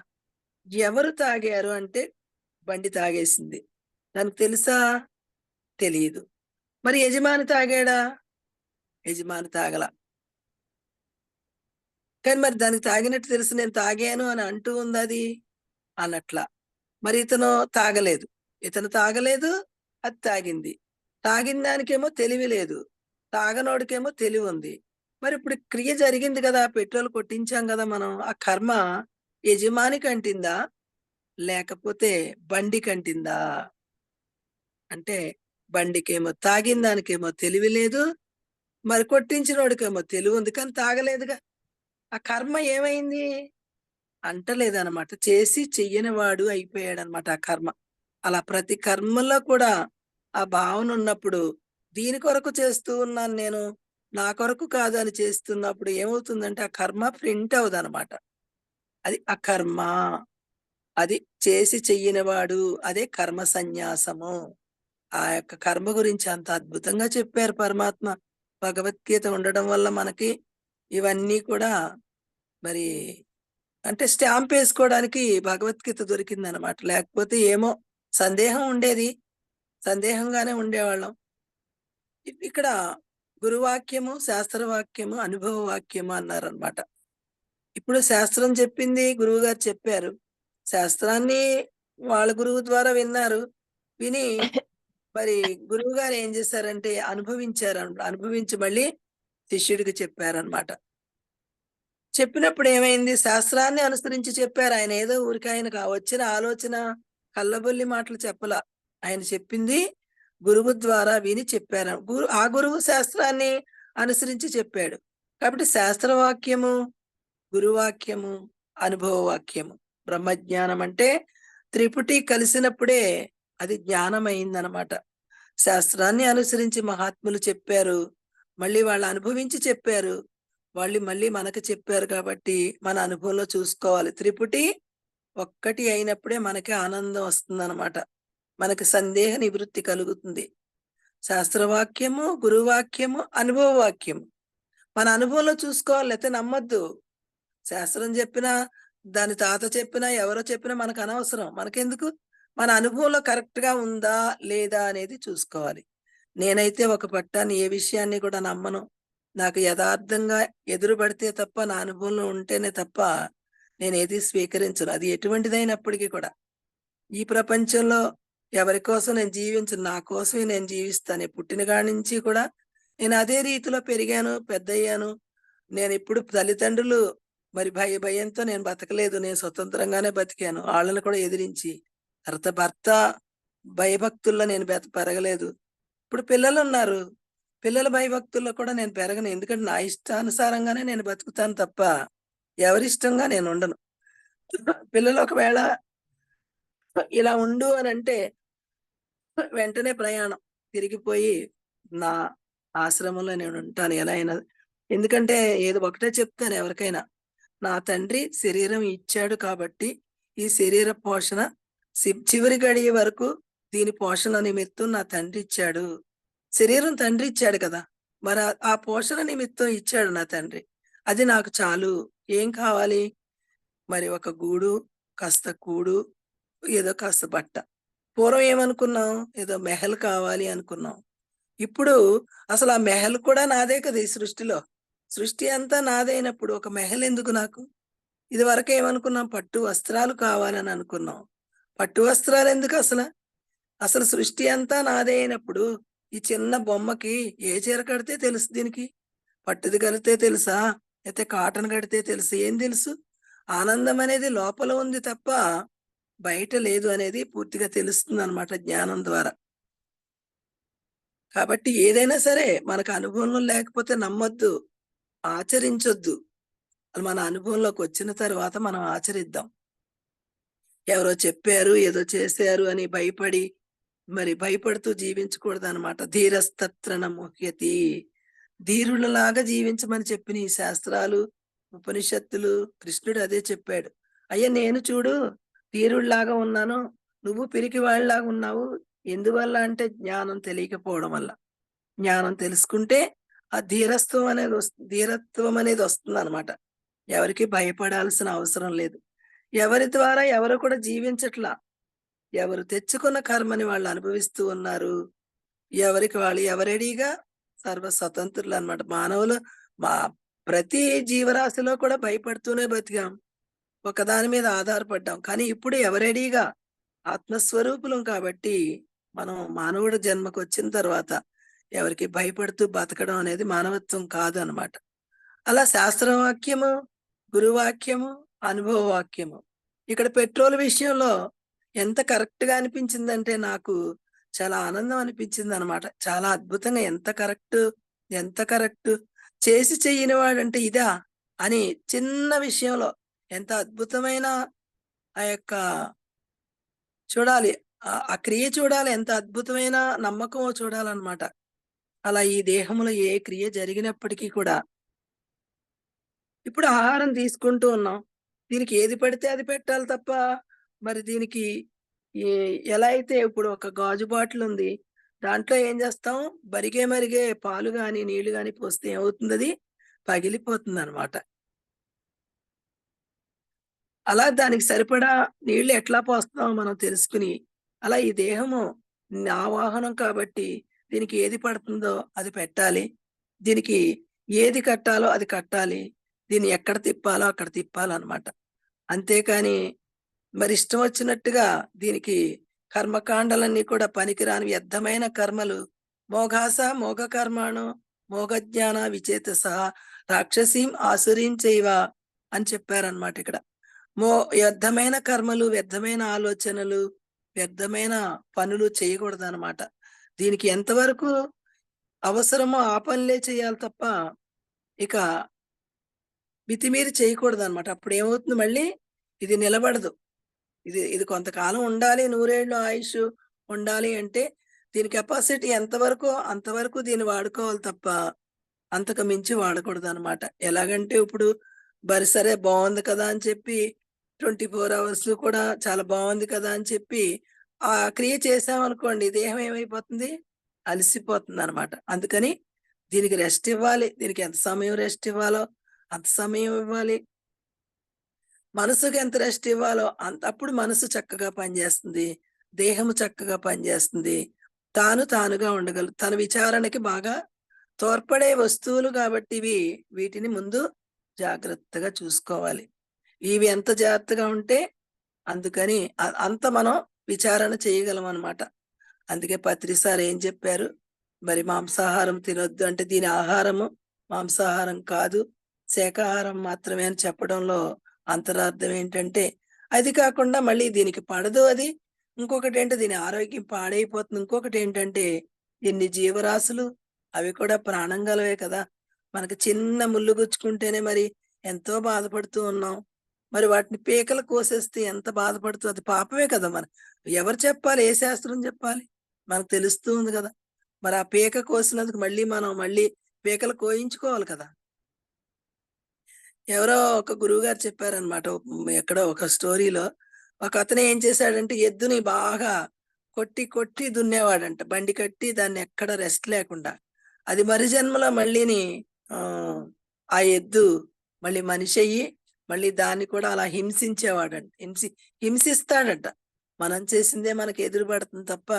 ఎవరు తాగారు అంటే బండి తాగేసింది. దానికి తెలుసా? తెలీదు. మరి యజమాని తాగాడా? యజమాని తాగల. కానీ మరి దానికి తాగినట్టు తెలుసు నేను తాగాను అని అంటూ ఉందది? అనట్ల. మరి ఇతను తాగలేదు. ఇతను తాగలేదు, అది తాగింది. తాగిన దానికేమో తెలివి లేదు. తాగనోడికేమో తెలివుంది. మరిప్పుడు క్రియ జరిగింది గదా! పెట్రోల్ కొట్టించాం గదా మనం. ఆ కర్మ యజమానికంటిందా? లేకపోతే బండికంటిందా? అంటే బండికేమో తాగిన దానికేమో తెలివి లేదు. మరి కొట్టించినోడికేమో తెలివుంది. కానీ తాగలేదుగా. ఆ కర్మ ఏమైంది? అంటలేదనమాట. చేసి చెయ్యని వాడు అయిపోయాడనమాట ఆ కర్మ. అలా ప్రతి కర్మలో కూడా ఆ భావన ఉన్నప్పుడు, దీని కొరకు చేస్తూ ఉన్నాను నేను. నా కొరకు కాదు అని చేస్తున్నప్పుడు ఏమవుతుందంటే ఆ కర్మ ప్రింట్ అవ్వదనమాట. అది అకర్మ. అది చేసి చెయ్యనివాడు అదే కర్మ సన్యాసము. ఆ యొక్క కర్మ గురించి అంత అద్భుతంగా చెప్పారు పరమాత్మ. భగవద్గీత ఉండడం వల్ల మనకి ఇవన్నీ కూడా మరి అంటే స్టాంప్ వేసుకోవడానికి భగవద్గీత దొరికిందనమాట. లేకపోతే ఏమో సందేహం ఉండేది. సందేహంగానే ఉండేవాళ్ళం. ఇక్కడ గురువాక్యము, శాస్త్రవాక్యము, అనుభవ వాక్యము అన్నారనమాట. ఇప్పుడు శాస్త్రం చెప్పింది గురువుగారు చెప్పారు. శాస్త్రాన్ని వాళ్ళ గురువు ద్వారా విన్నారు. విని మరి గురువుగారు ఏం చేశారంటే అనుభవించి మళ్ళీ శిష్యుడికి చెప్పారనమాట. చెప్పినప్పుడు ఏమైంది? శాస్త్రాన్ని అనుసరించి చెప్పారు. ఆయన ఏదో ఊరికే ఆయనకు వచ్చిన ఆలోచన కల్లబొల్లి మాటలు చెప్పలా. ఆయన చెప్పింది గురువు ద్వారా విని చెప్పారు. ఆ గురువు శాస్త్రాన్ని అనుసరించి చెప్పాడు. కాబట్టి శాస్త్రవాక్యము, గురువాక్యము, అనుభవ వాక్యము. బ్రహ్మజ్ఞానం అంటే త్రిపుటి కలిసినప్పుడే అది జ్ఞానం అయిందనమాట. శాస్త్రాన్ని అనుసరించి మహాత్ములు చెప్పారు. మళ్ళీ వాళ్ళు అనుభవించి చెప్పారు. వాళ్ళు మళ్ళీ మనకు చెప్పారు కాబట్టి మన అనుభవంలో చూసుకోవాలి. త్రిపుటి ఒక్కటి అయినప్పుడే మనకి ఆనందం వస్తుందన్నమాట. మనకి సందేహ నివృత్తి కలుగుతుంది. శాస్త్రవాక్యము, గురువాక్యము, అనుభవ వాక్యము. మన అనుభవంలో చూసుకోవాలి. లేకపోతే నమ్మొద్దు. శాస్త్రం చెప్పినా, దాని తాత చెప్పినా, ఎవరో చెప్పినా మనకు అనవసరం. మనకెందుకు? మన అనుభవంలో కరెక్ట్ గా ఉందా లేదా అనేది చూసుకోవాలి. నేనైతే ఒక పట్టాన్ని ఏ విషయాన్ని కూడా నమ్మను. నాకు యథార్థంగా ఎదురు పడితే తప్ప, నా అనుభవంలో ఉంటేనే తప్ప నేనేది స్వీకరించను. అది ఎటువంటిదైనప్పటికీ కూడా. ఈ ప్రపంచంలో ఎవరి కోసం నేను జీవించను. నా కోసమే నేను జీవిస్తాను. పుట్టిన కాడి నుంచి కూడా నేను అదే రీతిలో పెరిగాను, పెద్దయ్యాను. నేనెప్పుడు తల్లిదండ్రులు మరి భయంతో నేను బతకలేదు. నేను స్వతంత్రంగానే బతికాను. ఆళ్ళని కూడా ఎదిరించి. తర్వాత భర్త భయభక్తుల్లో నేను పెరగలేదు. ఇప్పుడు పిల్లలున్నారు. పిల్లల భయభక్తుల్లో కూడా నేను పెరగను. ఎందుకంటే నా ఇష్టానుసారంగానే నేను బతుకుతాను తప్ప ఎవరిష్టంగా నేను ఉండను. పిల్లలు ఒకవేళ ఇలా ఉండు అనంటే వెంటనే ప్రయాణం. తిరిగిపోయి నా ఆశ్రమంలో నేనుంటాను ఎలా అయినా. ఎందుకంటే ఏదో ఒకటే చెప్తాను ఎవరికైనా. నా తండ్రి శరీరం ఇచ్చాడు కాబట్టి ఈ శరీర పోషణ చివరి గడియ వరకు దీని పోషణ నిమిత్తం నా తండ్రి ఇచ్చాడు. శరీరం తండ్రి ఇచ్చాడు కదా! మరి ఆ పోషణ నిమిత్తం ఇచ్చాడు నా తండ్రి. అది నాకు చాలు. ఏం కావాలి? మరి ఒక గూడు, కాస్త కూడు, ఏదో కాస్త బట్ట. పూర్వం ఏమనుకున్నాం? ఏదో మెహల్ కావాలి అనుకున్నాం. ఇప్పుడు అసలు ఆ మెహల్ కూడా నాదే కదా ఈ సృష్టిలో. సృష్టి అంతా నాదైనప్పుడు ఒక మెహల్ ఎందుకు నాకు? ఇదివరకు ఏమనుకున్నాం? పట్టు వస్త్రాలు కావాలని అనుకున్నాం. పట్టు వస్త్రాలు ఎందుకు అసల? అసలు సృష్టి అంతా నాదే అయినప్పుడు ఈ చిన్న బొమ్మకి ఏ చీర కడితే తెలుసు దీనికి? పట్టుది కడితే తెలుసా? లేతే కాటన్ కడితే తెలుసు? ఏం తెలుసు? ఆనందం అనేది లోపల ఉంది తప్ప బయట లేదు అనేది పూర్తిగా తెలుస్తుందన్నమాట జ్ఞానం ద్వారా. కాబట్టి ఏదైనా సరే మనకు అనుభవంలో లేకపోతే నమ్మొద్దు, ఆచరించొద్దు. మన అనుభవంలోకి వచ్చిన తర్వాత మనం ఆచరిద్దాం. ఎవరో చెప్పారు, ఏదో చేశారు అని భయపడి, మరి భయపడుతూ జీవించకూడదనమాట. ధీరస్తత్ర న ముహ్యతి. ధీరులలాగా జీవించమని చెప్పిన ఈ శాస్త్రాలు, ఉపనిషత్తులు, కృష్ణుడు అదే చెప్పాడు. అయ్యా నేను చూడు ధీరుడిలాగా ఉన్నాను, నువ్వు పిరికివాడిలాగా ఉన్నావు. ఎందువల్ల అంటే జ్ఞానం తెలియకపోవడం వల్ల. జ్ఞానం తెలుసుకుంటే ఆ ధీరత్వం అనేది వస్తుందనమాట. ఎవరికీ భయపడాల్సిన అవసరం లేదు. ఎవరి ద్వారా ఎవరు కూడా జీవించట్లా. ఎవరు తెచ్చుకున్న కర్మని వాళ్ళు అనుభవిస్తూ ఉన్నారు. ఎవరికి వాళ్ళు ఎవరెడీగా సర్వ స్వతంత్రులనమాట. మానవులు మా ప్రతి జీవరాశిలో కూడా భయపడుతూనే బతికాం. ఒకదాని మీద ఆధారపడ్డాం. కానీ ఇప్పుడు ఎవరెడీగా ఆత్మస్వరూపులం కాబట్టి మనం మానవుడి జన్మకొచ్చిన తర్వాత ఎవరికి భయపడుతూ బతకడం అనేది మానవత్వం కాదనమాట. అలా శాస్త్రవాక్యము, గురువాక్యము, అనుభవ వాక్యము. ఇక్కడ పెట్రోల్ విషయంలో ఎంత కరెక్ట్‌గా అనిపించిందంటే నాకు చాలా ఆనందం అనిపించిందనమాట. చాలా అద్భుతంగా ఎంత కరెక్టు. చేసి చెయ్యని వాడంటే ఇదా? అని చిన్న విషయంలో ఎంత అద్భుతమైన ఆ యొక్క చూడాలి. ఆ క్రియ చూడాలి. ఎంత అద్భుతమైన నమ్మకమో చూడాలనమాట. అలా ఈ దేహంలో ఏ క్రియ జరిగినప్పటికీ కూడా ఇప్పుడు ఆహారం తీసుకుంటూ ఉన్నాం. దీనికి ఏది పడితే అది పెట్టాలి తప్ప, మరి దీనికి ఏ ఎలా అయితే ఇప్పుడు ఒక గాజు బాటిల్ ఉంది. దాంట్లో ఏం చేస్తాం? మరిగే పాలు గాని, నీళ్లు గాని పోస్తే ఏమవుతుందది? పగిలిపోతుందనమాట. అలా దానికి సరిపడా నీళ్లు ఎట్లా పోస్తామో మనం తెలుసుకుని, అలా ఈ దేహము నా వాహనం కాబట్టి దీనికి ఏది పడుతుందో అది పెట్టాలి. దీనికి ఏది కట్టాలో అది కట్టాలి. దీన్ని ఎక్కడ తిప్పాలో అక్కడ తిప్పాలనమాట. అంతేకాని మరి ఇష్టం వచ్చినట్టుగా దీనికి కర్మకాండలన్నీ కూడా పనికిరాని వ్యర్థమైన కర్మలు మోఘాస మోఘ కర్మాణం మోఘజ్ఞాన విచేతసః రాక్షసీం ఆసురీం చైవ అని చెప్పారనమాట ఇక్కడ. వ్యర్థమైన కర్మలు, వ్యర్థమైన ఆలోచనలు, వ్యర్థమైన పనులు చేయకూడదనమాట. దీనికి ఎంతవరకు అవసరమో ఆ పనులే చేయాలి తప్ప, ఇక మితిమీరి చేయకూడదనమాట. అప్పుడేమవుతుంది మళ్ళీ ఇది నిలబడదు. ఇది ఇది కొంతకాలం ఉండాలి, 100 ఏళ్ళు ఆయుష్ ఉండాలి అంటే దీని కెపాసిటీ ఎంతవరకో అంతవరకు దీన్ని వాడుకోవాలి తప్ప, అంతకు మించి వాడకూడదనమాట. ఎలాగంటే ఇప్పుడు సరే బావుంది కదా అని చెప్పి 24 అవర్స్ కూడా చాలా బావుంది కదా అని చెప్పి ఆ క్రియ చేసామనుకోండి, దేహం ఏమైపోతుంది? అలసిపోతుందనమాట. అందుకని దీనికి రెస్ట్ ఇవ్వాలి. దీనికి ఎంత సమయం రెస్ట్ ఇవ్వాలో అంత సమయం ఇవ్వాలి. మనసుకి ఎంత రెస్ట్ ఇవ్వాలో అప్పుడు మనసు చక్కగా పనిచేస్తుంది. దేహము చక్కగా పనిచేస్తుంది. తానుగా తన విచారణకి బాగా తోడ్పడే వస్తువులు కాబట్టి వీటిని ముందు జాగ్రత్తగా చూసుకోవాలి. ఇవి ఎంత జాగ్రత్తగా ఉంటే అందుకని అంత మనం విచారణ చేయగలం అన్నమాట. అందుకే పత్రి సార్ ఏం చెప్పారు? మరి మాంసాహారం తినొద్దు అంటే దీని ఆహారము మాంసాహారం కాదు, శాకాహారం మాత్రమే అని చెప్పడంలో అంతరార్థం ఏంటంటే, అది కాకుండా మళ్ళీ దీనికి పడదు అది. ఇంకొకటేంటి దీని ఆరోగ్యం పాడైపోతుంది. ఇంకొకటేంటంటే ఎన్ని జీవరాశులు అవి కూడా ప్రాణం గలవే కదా! మనకు చిన్న ముల్లు గుచ్చుకుంటేనే మరి ఎంతో బాధపడుతూ ఉన్నాం. మరి వాటిని పీకలు కోసేస్తే ఎంత బాధపడుతూ అది పాపమే కదా! ఎవరు చెప్పాలి? ఏ శాస్త్రం చెప్పాలి? మనకు తెలుస్తూ ఉంది కదా! మరి ఆ పీక కోసినందుకు మళ్ళీ పీకలు కోయించుకోవాలి కదా! ఎవరో ఒక గురువుగారు చెప్పారనమాట. ఎక్కడో ఒక స్టోరీలో ఒకతను ఏం చేశాడంటే ఎద్దుని బాగా కొట్టి దున్నేవాడంట. బండి కట్టి దాన్ని ఎక్కడ రెస్ట్ లేకుండా. అది మరు జన్మలో మళ్ళీని ఆ ఎద్దు మళ్ళీ మనిషయ్యి మళ్ళీ దాన్ని కూడా అలా హింసించేవాడంట. హింసిస్తాడట. మనం చేసిందే మనకు ఎదురు పడుతుంది తప్ప,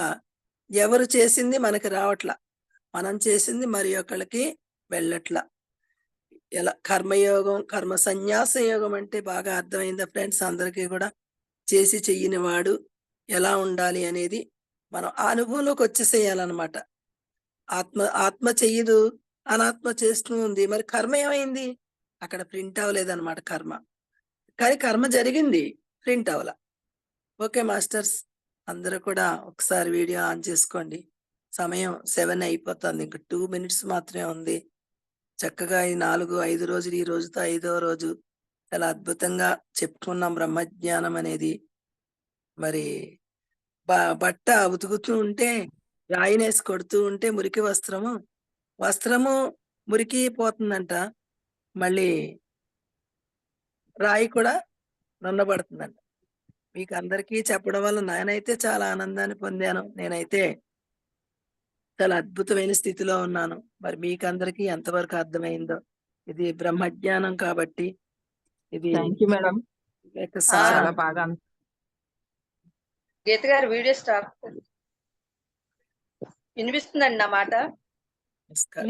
ఎవరు చేసింది మనకి రావట్లా. మనం చేసింది మరి ఒకళ్ళకి వెళ్ళట్లా. ఎలా కర్మయోగం, కర్మ సన్యాస యోగం అంటే బాగా అర్థమైందా ఫ్రెండ్స్ అందరికీ కూడా? చేసి చెయ్యని వాడు ఎలా ఉండాలి అనేది మనం ఆ అనుభవంలోకి వచ్చేసేయాలన్నమాట. ఆత్మ చెయ్యదు, అనాత్మ చేస్తూ ఉంది. మరి కర్మ ఏమైంది? అక్కడ ప్రింట్ అవ్వలేదన్నమాట కర్మ. కానీ కర్మ జరిగింది, ప్రింట్ అవ్వల. ఓకే మాస్టర్స్, అందరూ కూడా ఒకసారి వీడియో ఆన్ చేసుకోండి. సమయం 7 అయిపోతుంది. ఇంక 2 మినిట్స్ మాత్రమే ఉంది. చక్కగా ఈ 4, 5 రోజులు, ఈ రోజుతో 5వ రోజు చాలా అద్భుతంగా చెప్పుకున్నాం బ్రహ్మజ్ఞానం అనేది. మరి బట్ట ఉతుకుతూ ఉంటే రాయినేసి కొడుతూ ఉంటే మురికి వస్త్రము మురికి పోతుందంట. మళ్ళీ రాయి కూడా నున్నబడుతుందంట. మీకు అందరికీ చెప్పడం వల్ల నేనైతే చాలా ఆనందాన్ని పొందాను. నేనైతే చాలా అద్భుతమైన స్థితిలో ఉన్నాను. మరి మీకందరికీ ఎంతవరకు అర్థమైందో. ఇది బ్రహ్మజ్ఞానం కాబట్టి ఇది థ్యాంక్ యూ మేడం. యొక్క సారం. చాలా బాగా గీత గారు వీడియో స్టాప్. వినిపిస్తుందండి నా మాట? నమస్కారం.